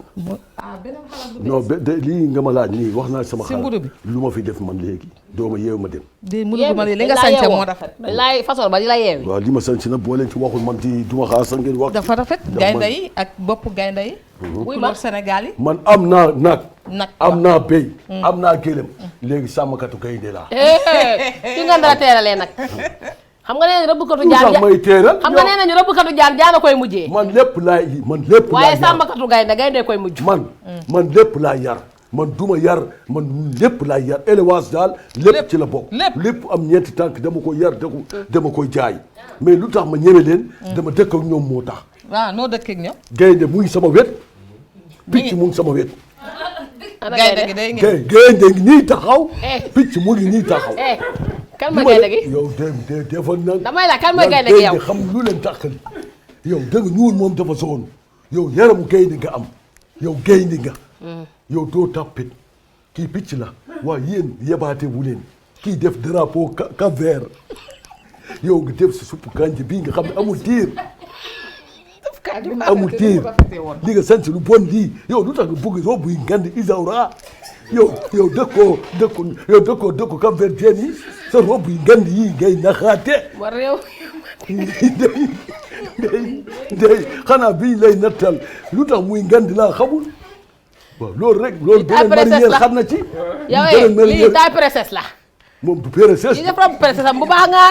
beneen xalaat bu non lii nga ma laaj nii wax naa sama xalaat mburu bi lu ma fi def man léegi doo ma yeewu ma dem di mburu ma li nga sañse moo rafet laay façon ba di la yeewi waaw li ma sañse nag boo leen ci waxul man ci duma xaar sax ngeen wax dafa rafet gaynde yi ak bopp gaynde yi couleur Sénégal yi man am naa nag am naa béy am naa gélém léegi sàmmkatu gaynde laa ki nga dara teeralee nag xam nga nee nañu rëbbkatu jaan may teeral xam nga nee nañu rëbbkatu jaan jaana koy mujjee man lépp laay waaye sàmmkatu gaynde koy mujj man lépp laay yar man duma yar man lépp laay yar élevage daal lépp ci la bokk lépp am ñeenti tànk dama koy yar dama koy jaay mais lu tax ma ñeme leen dama dëkk ak ñoom moo tax waaw noo dëkk ak ñoom gaynde mu ngi sama wet picc mu ngi sama wet gaynde gi day gaynde ngi nii taxaw picc mu ngi nii taxaw kan ma gaynde gi yow defal nag damay la kan mooy gaynde gi yow xam lu leen taxali yow danga ñuul moom dafa soon yow yaramu gaynde nga am yow gaynde nga yow doo tappit kii picc la waaw yéen yebaate wu leen kii def drapeau Cap-Vert yow nga def si suppu kànja bii nga xam ne amul tiir amul tiir li nga sant lu bon lii yow lu tax nga bëgg robu yi ngand Isaura yow dëkkoo Cap-Vert yi sa robu yi ngand yi ngay naxaate war réew day xanaa bii lay nattal lu tax muy ngand laa xamul waaw loolu rek loolu beneen marinière xam na ci yow lii taay princesse la moom du princesse yi def robe princesse am bu baax nga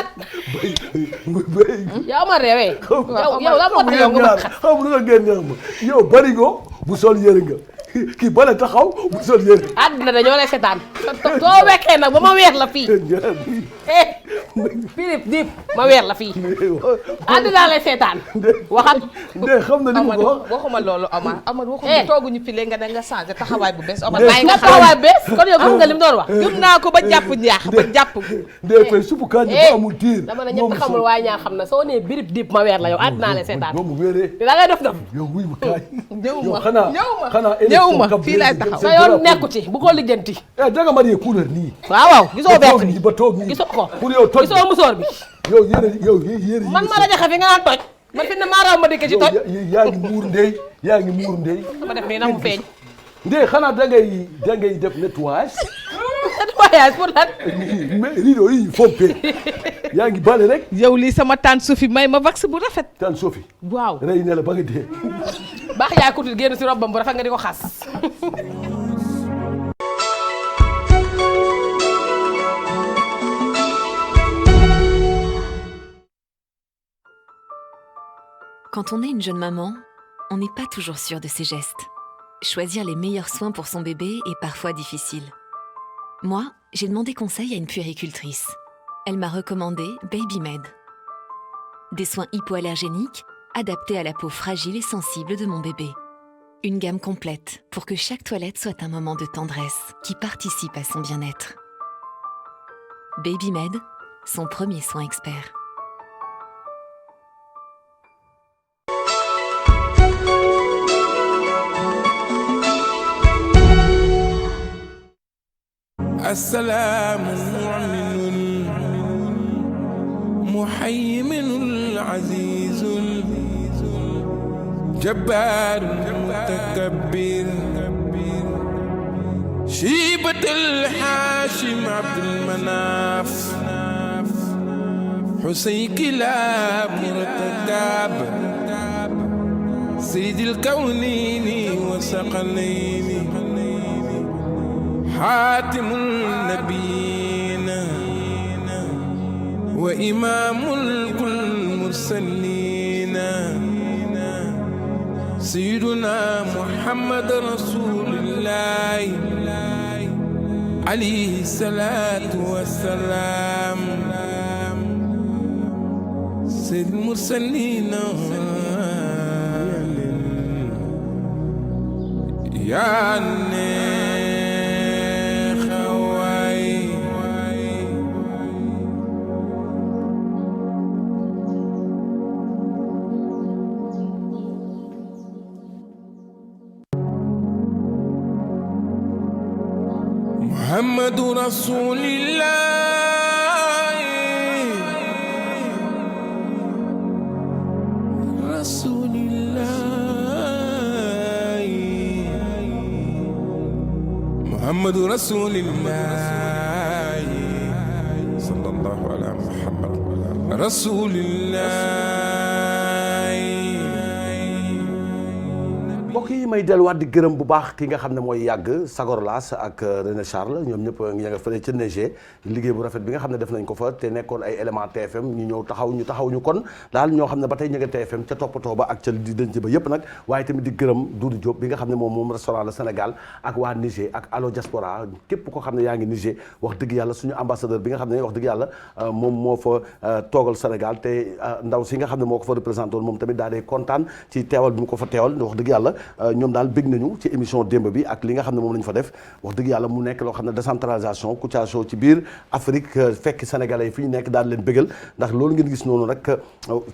yow ma réewee yow la moo tax yow nga xam lu nga génn ma yow barigo bu sol yëre nga kii bale taxaw bu sol yëre àddina dañoo lay seetaan soo wekkee nag ba ma weer la fii Philippe Dip ma weer la fii àddina lay seetaan waxal de xam na li mu ko wax waxuma loolu Omar waxuma tooguñu file nga ne nga changé taxawaay bu bees Omar bàyyi nga taxawaay bees kon yow gëm nga li mu doon wax gëm naa ko ba jàpp ñaax ba jàpp de fay suppu kànja ba amul tiir dama ne ñëpp xamul waaye ñaar xam na soo nee Philippe Dip ma weer la yow àddina lay seetaan boobu wéeree da ngay def yow wuy ma kaay ñëw ma fii laay taxaw sa yoon nekku ci bu ko lijjanti danga marié couleur nii waaw gisoo vert bi ba toog nii gisoo ko pour yow toj gisoo musóor bi yow yére man ma la jaxe fi nga naan toj man fi ne maa raw ma dikk ci toj yaa ngi muur ndey dama def nii na mu feeñ ndey xanaa dangay def nettoyage nettoyage pour lan mais rideau yi fompé yaa ngi bale rek yow lii sama tante Sophie may ma vax bu rafet tante Sophie waaw rey ne la ba nga dee baax yaay kutul génn si robbam bu rafet nga di ko xas Quand on est une jeune maman, on n'est pas toujours sûr de ses gestes. Choisir les meilleurs soins pour son bébé est parfois difficile. Moi, j'ai demandé conseil à une puéricultrice. Elle m'a recommandé BabyMed. Des soins hypoallergéniques adaptés à la peau fragile et sensible de mon bébé. Une gamme complète pour que chaque toilette soit un moment de tendresse qui participe à son bien-être. BabyMed, son premier soin expert. السلام المؤمن المحيمن العزيز الجبار المتكبر شيبة الحاشم عبد المناف حسين كلاب مرتكب سيد الكونين وثقلين حاتم النبيين وإمام كل المرسلين سيدنا محمد رسول الله عليه الصلاة والسلام سيد المرسلين يا نخواي محمد رسول الله رسول الله محمد رسول الله صلى الله على محمد رسول الله mbokk yi may delluwaat di gërëm bu baax ki nga xam ne mooy yàgg Sagorlas ak René Charles ñoom ñëpp ña nga fële ca Niger liggéey bu rafet bi nga xam ne def nañ ko fa te nekkoon ay élément TFM ñu ñëw taxaw ñu kon daal ñoo xam ne ba tey ñu nga TFM ca toppatoo ba ak ca di dënc ba yëpp nag waaye tamit di gërëm Doudou Diop bi nga xam ne moom restaurant le Sénégal ak waa Niger ak Allo Diaspora képp ko xam ne yaa ngi Niger wax dëgg yàlla suñu ambassadeur bi nga xam ne wax dëgg yàlla moom moo fa toogal Sénégal te ndaw si nga xam ne moo ko fa représenté woon moom tamit daal day kontaan ci teewal bi mu ko fa teewal wax dëgg yàlla ñoom daal bëgg nañu ci émission démb bi ak li nga xam ne moom la ñu fa def wax dëgg yàlla mu nekk loo xam ne décentralisation Kouthia Show ci biir Afrique fekk sénégalais yi fi ñu nekk daal leen bëggal ndax loolu ngeen gis noonu rek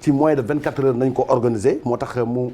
ci moins de 24 heures nañ ko organiser moo tax mu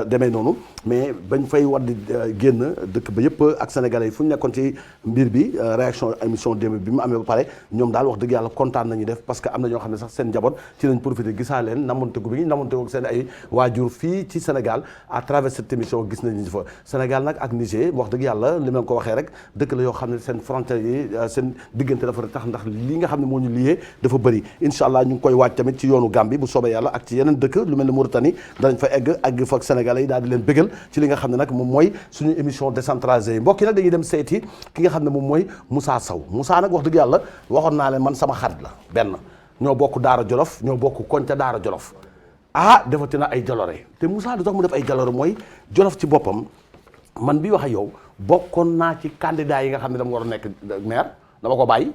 demee noonu mais bañ fay war di génn dëkk ba yëpp ak sénégalais yi fu ñu nekkoon ci mbir bi réaction émission démb bi mu amee ba pare ñoom daal wax dëgg yàlla kontaan nañu def parce que am na ñoo xam ne sax seen njaboot ci lañ profité gisaa leen namonte gu bi namonte gu seen ay waajur fii ci Sénégal à travers cette émission gis nañu fa Sénégal nag ak Niger wax dëgg yàlla li ma ko waxee rek dëkk la yoo xam ne seen frontières yi seen diggante dafa tax ndax li nga xam ne moo ñu liyee dafa bëri incha allah ñu ngi koy waaj tamit ci yoonu Gambie bu soobee yàlla ak ci yeneen dëkk lu mel ne Mauritanie danañ fa egg fa ak Sénégalais yi daal di leen bëggal ci li nga xam ne nag moom mooy suñu émission décentralisée yi mbokk yi nag dañuy dem seeti ki nga xam ne moom mooy Moussa Sow Moussa nag wax dëgg yàlla waxoon naa leen man sama xarit la benn ñoo bokk Daara Jolof ñoo bokk koñ ca Daara Jolof defati na ay jaloore te Moussa du tax mu def ay jaloore mooy Jolof ci boppam man bi wax ak yow bokkoon naa ci candidat yi nga xam ne dama war a nekk maire dama ko bàyyi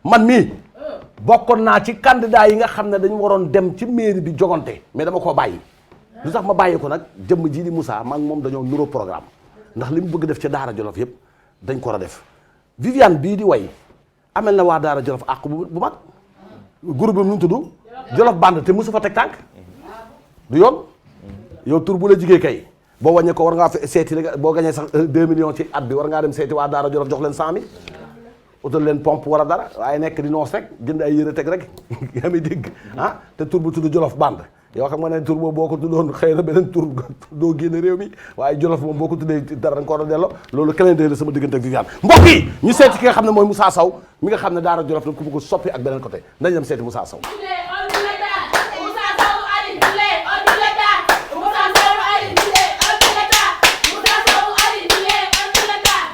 man mii bokkoon naa ci candidat yi nga xam ne dañu waroon dem ci mairie bi jogante mais dama koo bàyyi lu tax ma bàyyi ko nag jëmm ji di Moussa man moom dañoo nuroo programme ndax li mu bëgg def ca Daara Jolof yëpp dañ ko war a def Viviane bii di way amel na waa Daara Jolof àq bu mag groupe bi nu mu tudd Jolof Band te mosu fa teg tànk du yoon yow tur bu la jigee kay boo wàññee ko war ngaa seeti boo gañee sax 2 millions ci at bi war ngaa dem seeti waa Daara Jolof jox leen 100 000 utal leen pompe war a dara waaye nekk di noos rek jënd ay yëre teg rek yaa ngi dégg te tur bu tudd Jolof Band yoo xam nga ne tur boobu boo ko tuddoon xëy na beneen tur doo génn réew mi waaye Jolof moom boo ko tuddee dara da nga ko war a delloo loolu calendrier la sama diggante ak Viviane mbokk yi ñu seeti ki nga xam ne mooy Moussa Sow mi nga xam ne Daara Jolof nag ku bëgg soppi ak beneen côté nañ dem seeti Moussa Sow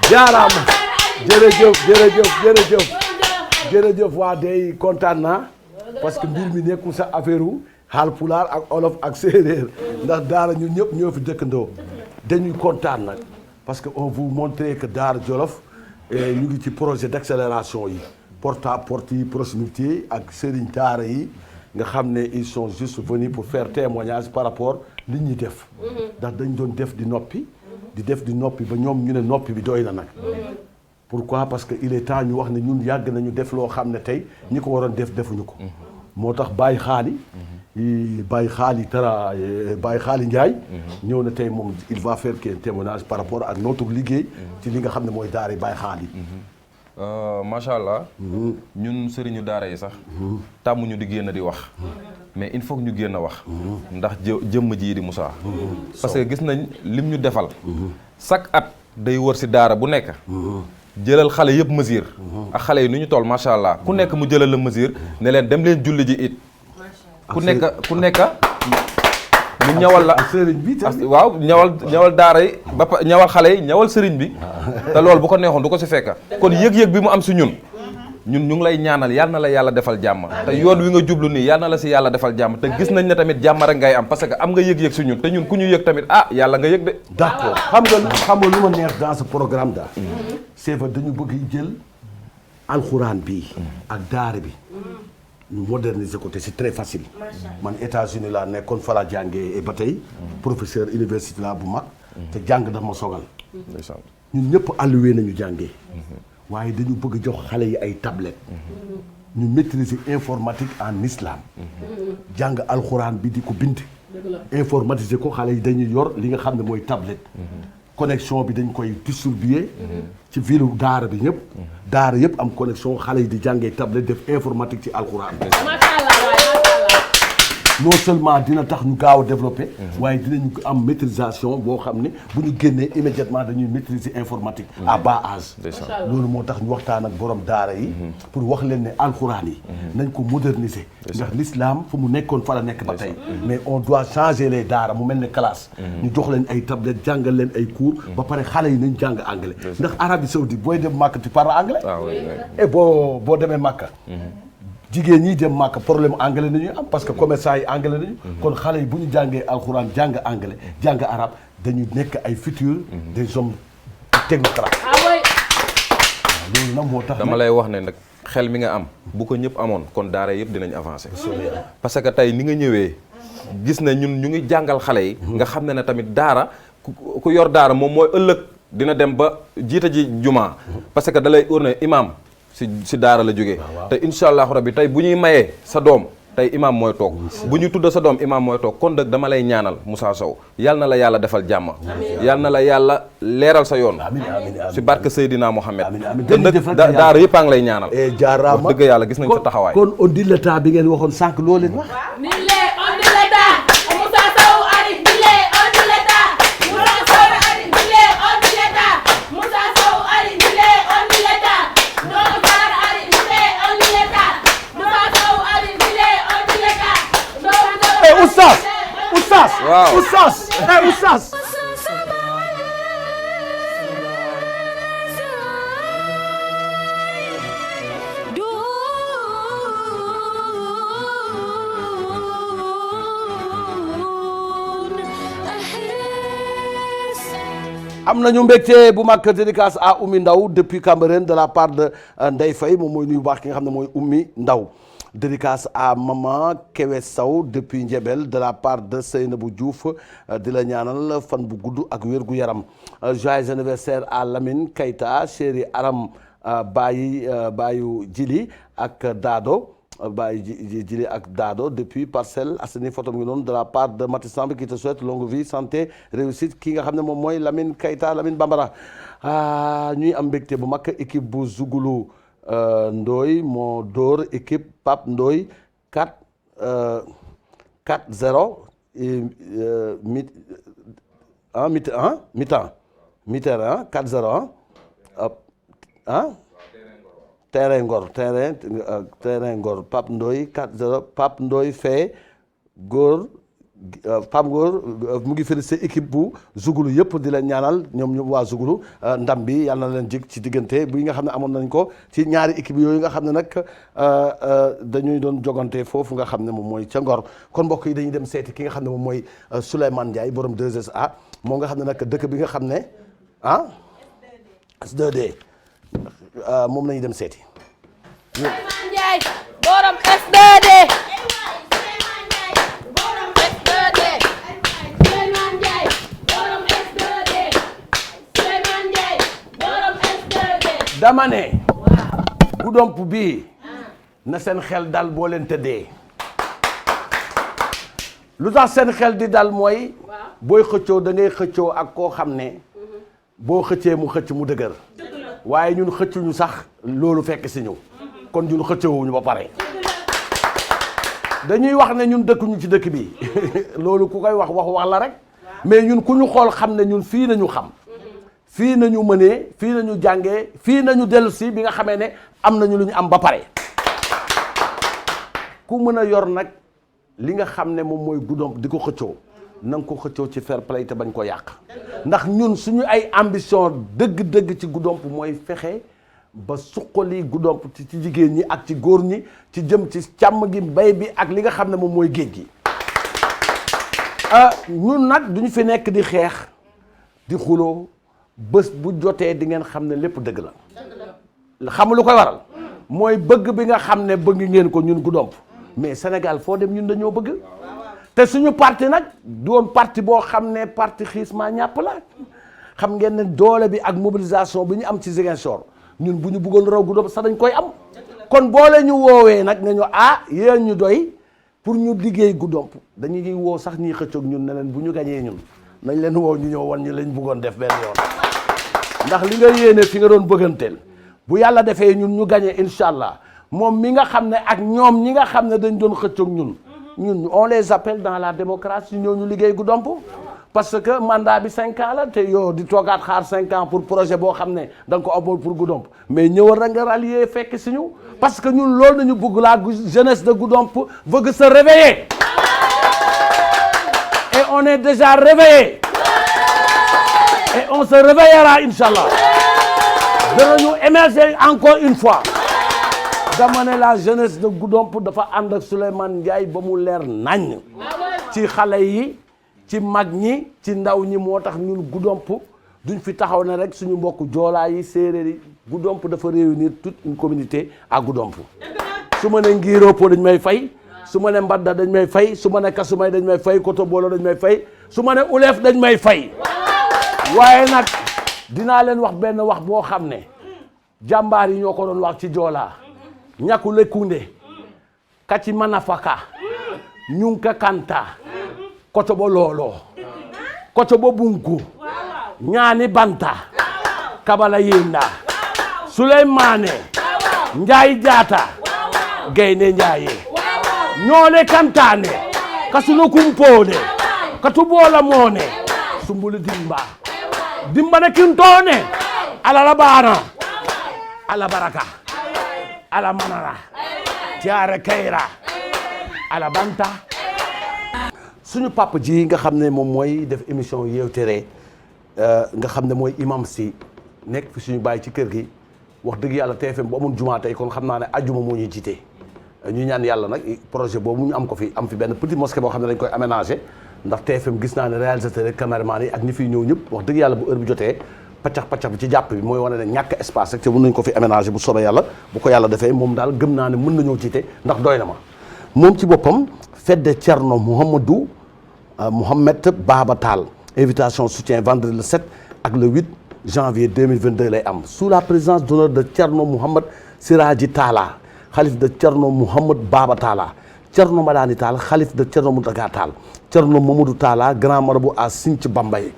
jaaraama jërëjëf waa day kontaan naa parce que mbir mi nekkul sa affaire wu Haalpulaar ak olof ak séeréer ndax Daara ñun ñëpp ñoo fi dëkkandoo dañuy kontaan nag parce que on vous montre que Daara Jolof ñu ngi ci projet d'accélération yi porte à porte yi proximité ak sëriñ daara yi nga xam ne ils sont juste venus pour faire témoignage par rapport li ñuy def ndax dañ doon def di noppi ba ñoom ñu ne noppi bi doy na nag pourquoi parce que il est temps ñu wax ne ñun yàgg nañu def loo xam ne tey ñi ko waroon def defuñu ko moo tax Baye Xaali Ndiaye ñëw na tey moom il va faire un témoignage par rapport ak notre liggéey ci li nga xam ne mooy daara Baye Xaali macha allah ñun sëriñu daara yi sax tàmmuñu di génn di wax mais il faut que ñu génn wax ndax jëmm ji di Moussa parce que gis nañ lim ñu defal chaque at day wër si daara bu nekk jëlal xale yëpp mesure ak xale yi nu ñu toll macha allah ku nekk mu jëlal la mesure ne leen dem leen julli ji it ku nekk mu ñawal la sëriñ bi waaw ñawal daara yi ba ñawal xale yi ñawal sëriñ bi te loolu bu ko neexoon du ko si fekka kon yëg-yëg bi mu am si ñun ñun ñu ngi lay ñaanal yal na la yàlla defal jàmm te yoon wi nga jublu nii yal na la si yàlla defal jàmm te gis nañ ne tamit jàmm rek ngay am parce que am nga yëg-yëg si ñun te ñun ku ñu yëg tamit yàlla nga yëg de. d'accord xam nga lu ma neex dans ce programme daal c'est vrai dañu bëgg jël alxuraan bi ak daara bi ñu moderniser ko te c'est très facile man États-Unis laa nekkoon fa laa jàngee ba tey professeur université laa bu mag te jàng dafa ma sogal ñun ñëpp alloué nañu jàngee waaye dañu bëgg jox xale yi ay tablettes ñu maîtriser informatique en islam jàng alxuraan bi di ko bind informatiser ko xale yi dañuy yor li nga xam ne mooy tablette connexion bi dañ koy distribuer ci ville daara bi ñëpp daara yëpp am connexion xale yi di jàngee tablette def informatique ci alxuraan non seulement dina tax ñu gaaw a développer waaye dinañu am maîtrisation boo xam ne bu ñu génnee immédiatement dañuy maîtriser informatique à bas âge loolu moo tax ñu waxtaan ak borom daara yi pour wax leen ne alxuraan yi nañ ko moderniser ndax l'islam fu mu nekkoon fa la nekk ba tey mais on doit changer les daara mu mel ne classe ñu jox leen ay tablettes jàngal leen ay cours ba pare xale yi nañ jàng anglais ndax Arabie Saoudite booy dem Makka tu parles anglais et boo demee Makka jigéen ñi dem màkk problème anglais nañuy am parce que commerçant yi anglais nañu kon xale yi bu ñu jàngee alxuraan jàng anglais jàng arabe dañu nekk ay futurs des hommes technocrates waaw loolu nag moo tax dama lay wax ne nag xel mi nga am bu ko ñëpp amoon kon daara yëpp dinañ avancer parce que tey ni nga ñëwee gis na ñun ñu ngi jàngal xale yi nga xam ne tamit daara ku yor daara moom mooy ëllëg dina dem ba jiita ji jumaa parce que da lay urne imam si daara la jógee te incha allahu rabbi tey bu ñuy mayee sa doom tey imaam mooy toog bu ñu tudda sa doom imaam mooy toog kon nag dama lay ñaanal Moussa Sow yal na la yàlla defal jàmm yal na la yàlla leeral sa yoon si barke Seydina Mohamed te nag daara yëpp a ngi lay ñaanal jaaraama wax dëgg yàlla gis nañ sa taxawaay kon on dit l'état bi ngeen waxoon sànq loo leen wax Oustaz waaw Oustaz am nañu mbégte bu mag dédicace à Oumy Ndaw depuis Cambérène de la part de Ndeye Faye moom mooy nuyu baax ki nga xam ne mooy Oumy Ndaw dédicace à maman Kewe Sow depuis Ndiébel de la part de Seynabou Diouf di la ñaanal fan bu gudd ak wér gu yaram joyeux anniversaire à Lamine Keita chéri Aram Bayu Jili ak Dado Baye Jili ak Dado depuis Parcelles Assainies photo ngi noonu de la part de Maty Samb qui te souhaite longue vie santé réussite ki nga xam ne moom mooy Lamine Keita Lamine Bambara ñuy am mbégte bu mag équipe bu Zougoulou Ndoye moo dóor équipe Pape Ndoye 4-0 mi-temps 4-0 terrain Ngor Pape Ndoye 4-0 Pape Ndoye fee góor Pape Ngor mu ngi félicité équipe bu Zougoulou yëpp di leen ñaanal ñoom waa Zougoulou ndam bi yàlla na leen jig ci diggante bi nga xam ne amoon nañ ko ci ñaari équipe yooyu nga xam ne nag dañuy doon jogante foofu nga xam ne moom mooy ca Ngor kon mbokk yi dañuy dem seeti ki nga xam ne moom mooy Souleymane Ndiaye borom 2SA moo nga xam ne nag dëkk bi nga xam ne S2D moom lañuy dem seeti. Souleymane Ndiaye borom S2D. dama ne Goudomp bii na seen xel dal boo leen tëddee lu tax seen xel di dal mooy booy xëccoo da ngay xëccoo ak koo xam ne boo xëccee mu xëcc mu dëgër waaye ñun xëccuñu sax loolu fekk si ñu kon ñun xëccoowuñu ba pare dañuy wax ne ñun dëkkuñu ci dëkk bi loolu ku koy wax la rek mais ñun ku ñu xool xam ne ñun fii nañu xam fii nañu mënee fii nañu jàngee fii nañu dellu si bi nga xamee ne am nañu lu ñu am ba pare ku mën a yor nag li nga xam ne moom mooy Goudomp di ko xëccoo na nga ko xëccoo ci fair play te bañ ko yàq ndax ñun suñu ay ambition dëgg-dëgg ci Goudomp mooy fexe ba suqali Goudomp ci jigéen ñi ak ci góor ñi ci jëm ci càmm gi mbay bi ak li nga xam ne moom mooy géej gi ñun nag duñu fi nekk di xeex di xuloo bés bu jotee di ngeen xam ne lépp dëgg la xam lu koy waral mooy bëgg bi nga xam ne bëgg ngeen ko ñun Goudomp mais Sénégal foo dem ñun dañoo bëgg te suñu parti nag doon parti boo xam ne parti xiismaa ñàpp la xam ngeen ne doole bi ak mobilisation bi ñu am ci Ziguinchor ñun bu ñu bëggoon raw Goudomp sax dañ koy am kon boole ñu woowee nag ne ñu yéen ñu doy pour ñu liggéey Goudomp dañuy woo sax ñiy xëccoog ñun ne leen bu ñu gañee ñun nañ leen woo ñu ñëw wan ñu lañ bëggoon def benn yoon ndax li nga yéene fi nga doon bëgganteel bu yàlla defee ñun ñu gañee incha allah moom mi nga xam ne ak ñoom ñi nga xam ne dañ doon xëccoog ñun on les appelle dans la démocratie ñoo ñu liggéey Goudomp parce que mandat bi 5 ans la te yow di toogaat xaar 5 ans pour projet boo xam ne da nga ko amoon pour Goudomp mais ñëwal rek nga rallier fekk si ñu parce que ñun loolu nañu bëgg la jeunesse de Goudomp veut se réveiller et on est déjà réveillé et on se réveillera inchallah danañu émerger encore une fois dama ne la jeunesse de Goudomp dafa ànd ak Souleymane Ndiaye ba mu leer naññ ci xale yi ci mag ñi ci ndaw ñi moo tax ñun Goudomp duñ fi taxaw ne rek suñu mbokk joolaa yi séeréer yi Goudomp dafa réunir toute une communauté à Goudomp su ma ne Ngiropo dañ may fay su ma ne Mbadda dañ may fay su ma ne Kasumay dañ may fay Koto Bolo dañ may fay su ma ne Ulef dañ may fay waaye nag dinaa leen wax benn wax boo xam ne jàmbaar yi ñoo ko doon wax ci joolaa ñàkku lekkunde kaci manafaka ñunka kanta koto bo loolo koto bo bunku ñaani banta kabala yinda Souleymane Njaay jaata gaynde njaaye ñoole kantane kasuno kumpone katu boola moone sumbulu dimba ne kintone ala la baana ala baraka ala manara tiara kayra ala banta suñu papa ji nga xam ne moom mooy def émission Yewtere nga xam ne mooy imam si nekk fi suñu bàyyi ci kër gi wax dëgg yàlla TFM bu amoon jumaa tey kon xam naa ne ajjuma moo ñuy jiite ñu ñaan yàlla nag projet boobu ñu am ko fi am fi benn petite mosquée boo xam ne dañ koy aménager ndax TFM gis naa ne réalisateur yi caméraman yi ak ñi fiy ñëw ñëpp wax dëgg yàlla bu heure bi jotee paccax bi ci jàpp bi mooy wane ne ñàkk espace rek te mën nañ ko fi aménager bu soobee yàlla bu ko yàlla defee moom daal gëm naa ne mën nañoo jiite ndax doy na ma moom ci boppam fedde Thierno Mohamed Baba Tall invitation soutien vendredi le 7 ak le 8 janvier 2022 lay am sous la présence d'honneur de Thierno Mohamed Siraji Talla xalif de Thierno Mohamed Baba Talla Thierno Madani Tall xalif de Thierno Mountaga Tall Thierno Mamadou Talla grand marabout à Sinthiou Bambey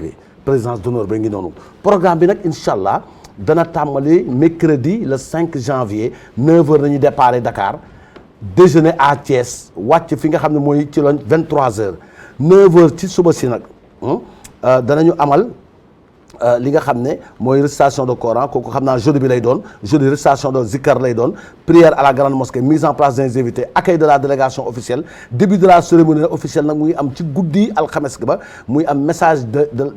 bi présence d'honneur ba ngi noonu programme bi nag incha allah dana tàmbali mercredi le 5 janvier 9h nañu départ Dakar déjeuner à Thiès wàcc fi nga xam ne mooy ci lañ 23h 9h ci suba si nag danañu amal li nga xam ne mooy récitation de Coran kooku xam naa jeudi bi lay doon jeudi récitation de Zikar lay doon prière à la grande mosquée mise en place des invités accueil de la délégation officielle début de la cérémonie officielle nag muy am ci guddi alxames ba muy am message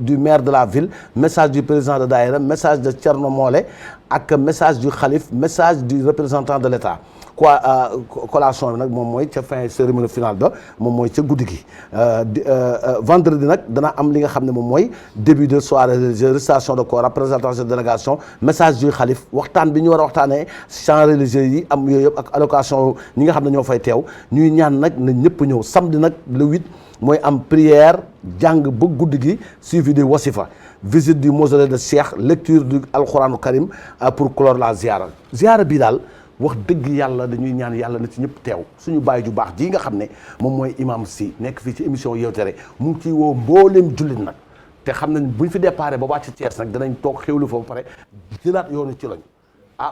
du maire de la ville message du président de Daïra message de Thierno Mole ak message du xalif message du représentant de l'État collation bi nag moom mooy ca fin cérémonie finale ba moom mooy ca guddi gi vendredi nag dana am li nga xam ne moom mooy début de soirée récitation de Coran présentation de délégation message du xalif waxtaan bi ñu war a waxtaanee chants religieux yi am yooyu yëpp ak allocation ñi nga xam ne ñoo fay teew ñuy ñaan nag na ñëpp ñëw samedi nag le 8 mooy am prière jàng ba guddi gi suivi de wasifa visite du mausolée de Cheikh lecture du alxuraanu karim pour clore la ziara bi daal wax dëgg yàlla dañuy ñaan yàlla na ci ñëpp teew suñu baay ju baax ji nga xam ne moom mooy imam si nekk fii ci émission Yewtere mu ngi ciy woo mbooleem jullit nag te xam nañ buñ fi déparé ba wàcc Thiès nag danañ toog xewlu fa ba pare jëlaat yoonu ci lañ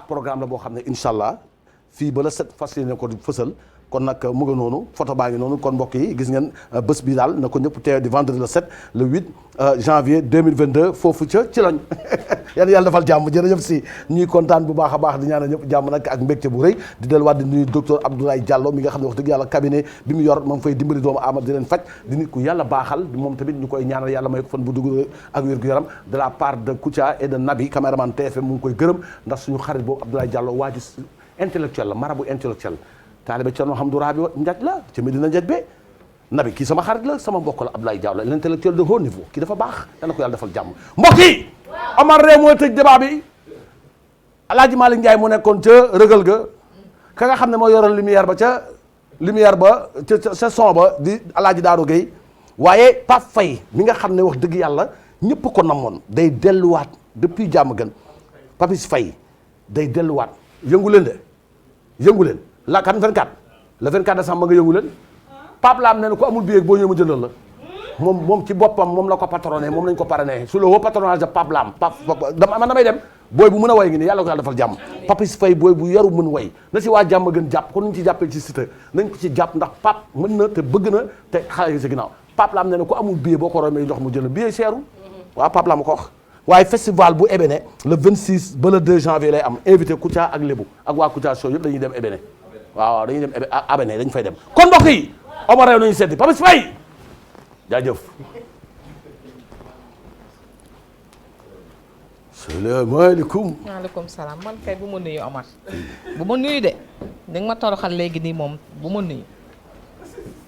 programme la boo xam ne incha allah fii ba la 7 fas yéene ko di fësal kon nag mu ngi noonu photo baa ngi noonu kon mbokk yi gis ngeen bés bi daal na ko ñëpp teew di vendredi le 7 le 8 janvier 2022 foofu ca ci lañ yàlla defal jàmm jërëjëf si ñuy kontaan bu baax a baax di ñaanal ñëpp jàmm nag ak mbégte bu rëy di delluwaat di nuyu docteur Abdoulaye Diallo mi nga xam ne wax dëgg yàlla cabinet bi mu yor ma ngi fay dimbali doomu aadama di leen faj di nit ku yàlla baaxal moom tamit ñu koy ñaanal yàlla may ko fan bu dugg ak wér gu yaram de la part de Kouthia et de Nabi caméraman TFM mu ngi koy gërëm ndax suñu xarit boobu Abdoulaye Diallo waa ji intellectuel la marabu intellectuel taalibe Cerno Hamdou Rabi Ndiaye la ca Medina Ndiaye be Nabi kii sama xarit la sama mbokk la Abdoulaye Diallo l'intellectuel de haut niveau kii dafa baax yàlla ko yàlla defal jàmm mbokk yi Omar Ré mooy tëj débat bi Alaaji Malick Ndiaye mu nekkoon ca rëgal ga ka nga xam ne moo yoroon lumière ba ca son ba di Alaaji Daaru Gueye waaye Pape Faye mi nga xam ne wax dëgg yàlla ñëpp ko namoon day delluwaat depuis jàmm gën Papis Faye day delluwaat yëngu leen de yëngu leen la kan 24 le 24 décembre nga yëngu leen Pape Lam nee na ko amul billet boo ñëwee ma jëndal la moom ci boppam moom la ko patronné moom lañ ko parrainé sous le haut patronage de Pape Lam man damay dem booy bu mën a way ngi nii yàlla ko yàlla defal jàmm Papis Faye booy bu yaru mën way na si waa jàmm gën jàpp kon nuñ ci jàppee ci Siteu nañ ko ci jàpp ndax Pape mën na te bëgg na te xale yi si ginnaaw Pape Lam nee na ko amul billet boo ko romee jox mu jël billet seerul waaw Pape Lam ko wax waaye festival bu Ébéné le 26 ba le 2 janvier lay am invité Kouthia ak Lébu ak waa Kouthia show yëpp dañuy dem Ébéné waaw dañuy dem Ébéné dañ fay dem kon mbokk yi Omar Rew nañu seeti Papis Faye jaajëf salaamaaleykum maaleykum salaam man kay bu ma nuyu Omar bu ma nuyu de ni nga ma toroxal léegi nii moom bu ma nuyu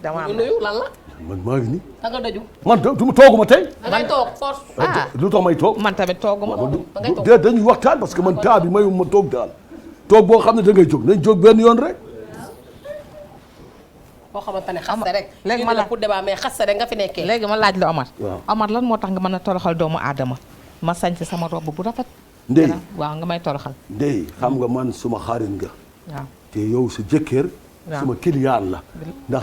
dama nuyu lan la man maa ngi nii da nga daju man du ma tooguma tey da ngay toog force lu tax may toog man tamit tooguma de dañuy waxtaan parce que man taa bi mayu ma toog daal toog boo xam ne da ngay jóg nañ jóg benn yoon rek boo xamante ne xas rek léegi ma la pour débat mais xas rek nga fi nekkee léegi ma laaj la Omar waaw Omar lan moo tax nga mën a toroxal doomu aadama ma sañ ci sama robe bu rafet ndey waaw nga may toroxal ndey xam nga man suma xarit nga waaw te yow sa jëkkër suma client la ndax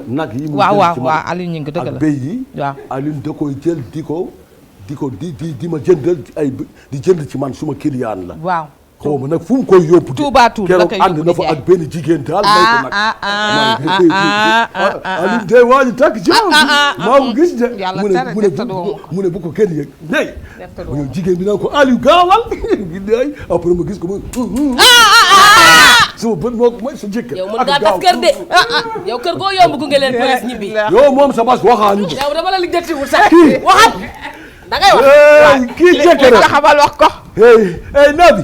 nag yi mu waaw Aliou ñu ngi dëgg la ak béy yi waaw Aliou da koy jël di ma jëndal di jënd ci man suma client la waaw xaw ma nag fu mu koy yóbbu Touba Toul la koy ànd na fa ak benn jigéen daal may ko nag Aliou day waaji tàkk ci maa ko gis de mu ne bu ko kenn yëg nay mu ne jigéen bi naan ko Aliou gaawal day après ma gis ko mu sama bët moo ko mooy sa jëkkër yow mën ngaa tas kër de yow kër goo yomb gunge leen police ñibbi yow moom sa bas waxaanu ko yow dama la lijjantiwul sax waxat da ngay wax kii jëkkër xamal wax ko Nabi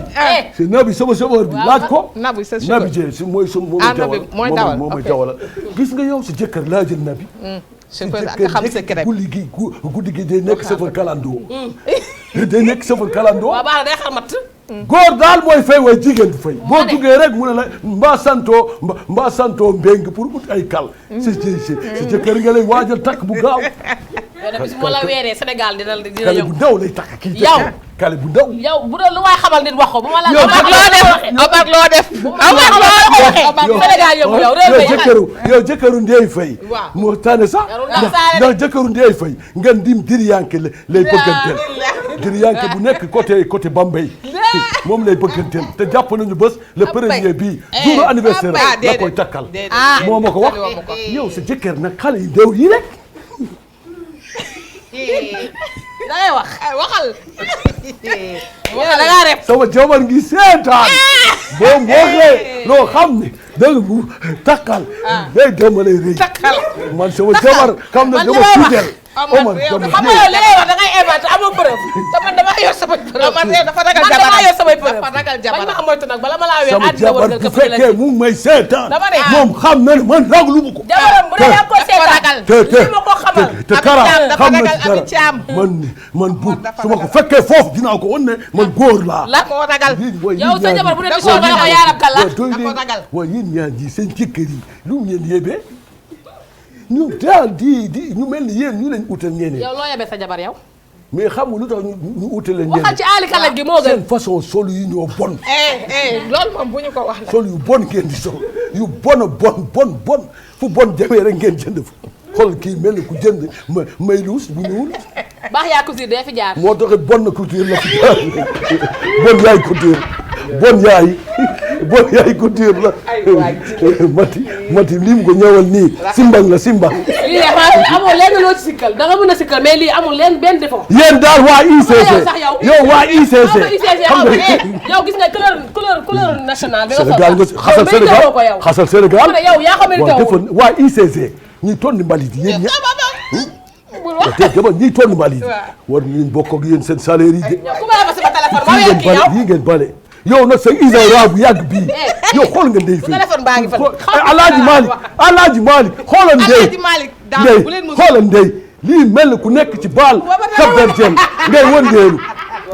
c'est Nabi sama chauffeur bi laaj ko Nabi sa chauffeur Nabi Dieng si mooy mooy dawal moo may dawal gis nga yow sa jëkkër laajal Nabi chauffeur ak xam secret guddi gi day nekk chauffeur kalandoo day nekk chauffeur kalandoo waaw baax day xarmat góor daal mooy fay waaye jigéen du fay boo duggee rek mu ne la mbaa santoo mbéng pour ut ay kal sa jëkkër nga lay waajal takk bu gaaw bis bu la weeree Sénégal dina kale bu ndaw lay takk kii yow kale bu ndaw yow bu doon lu waay xamal nit wax ko bu ma la Omar loo def Sénégal yëngu yow yow jëkkëru Ndeye Faye moo tane sax ndax jëkkëru Ndeye Faye ngeen dim diriyanke lay bëgganteel diriyanke bu nekk côté Bambey moom lay bëgganteel te jàpp nañu bés le premier bii jour anniversaire la koy takkal moo ma ko wax yow sa jëkkër nag xale yi ndew yi rek da ngay wax waxal da ngaa rep sama jabar ngi seetaan boo waxee loo xam ne danga bu takkal day dama lay rëy man sama jabar xam ne dama fidèle Omar xam nga yow li ngay wax da ngay inventé amoo preuve te man damaa yor samay preuve Omar dafa ragal man damaa yor samay preuve dafa ragal jabar bañ ma moytu nag bala ma laa weer sama jabar bu fekkee mu ngi may seetaan dama ne moom xam na ne man raglu mu ko jabaram bu dee yaa ko seetaan li ma ko xamal te kara xam na ci dara man bu su ma ko fekkee foofu dinaa ko wan ne man góor laa la ko ragal yow sa jabar bu dee di soo nga ko yaarab kala ko ragal waaye yéen ñaar ji seen jëkkër yi lu mu leen yébee ñu daal di ñu mel ni yéen ñu leen utal ñeneen yow loo yebee sa jabar yow mais xam nga lu tax ñu utal leen ñeneen waxal ci aali kala gi moo gën seen façon sol yi ñoo bon loolu moom bu ñu ko wax la sol yu bon ngeen di sol yu bon fu bon demee rek ngeen jënd fa xool kii mel ni ku jënd may luus bu ñuul baax yaa couture dee fi jaar moo taxit bon na couture la fi jaar bon yaay couture bon yaay boo yaay couture la mati lii mu ko ñëwal nii simbang la simba lii de amoo lenn loo ci sikkal da nga mën a sikkal mais lii amul leen benn défaut. yéen daal waa ICC yow waa ICC xam nga yow gis nga couleur nationale bi nga xasal Sénégal xasal Sénégal yow yaa xam ne waa ICC ñuy tonni mbalit yi yéen ñëpp te dama ñiy tonni mbalit yi war nañ bokk ak yéen seen salaire yi de yi ngeen bale yow nag sa ISRA bu yàgg bii yow xool nga ndey fii Alaaji Malick xoolal ndey xoolal ndey lii mel ni ku nekk ci baal Cap-Verdien ngay wën ngeenu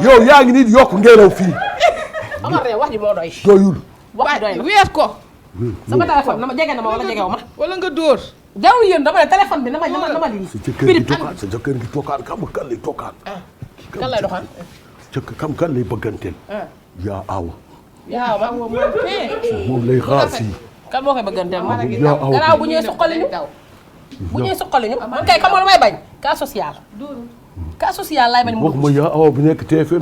yow yaa ngi nii di yokk ngeenaw fii Omar wax ji moo doy doyul wax doy weer ko sama téléphone na ma jege na ma wala jegew ma wala nga dóor jarul yéen dama ne téléphone bi na ma lii sa jëkkër gi tokkaan xam nga kan lay tokkaan kan lay doxaan xam kan lay bëgganteel yaa awa moom moom lay xaar fii kan moo koy bëgganteel ma yaa awa garaaw bu ñëwee suqali ñu man kay xam nga lu may bañ cas social laay bañ waxuma yaa awa bu nekk TFM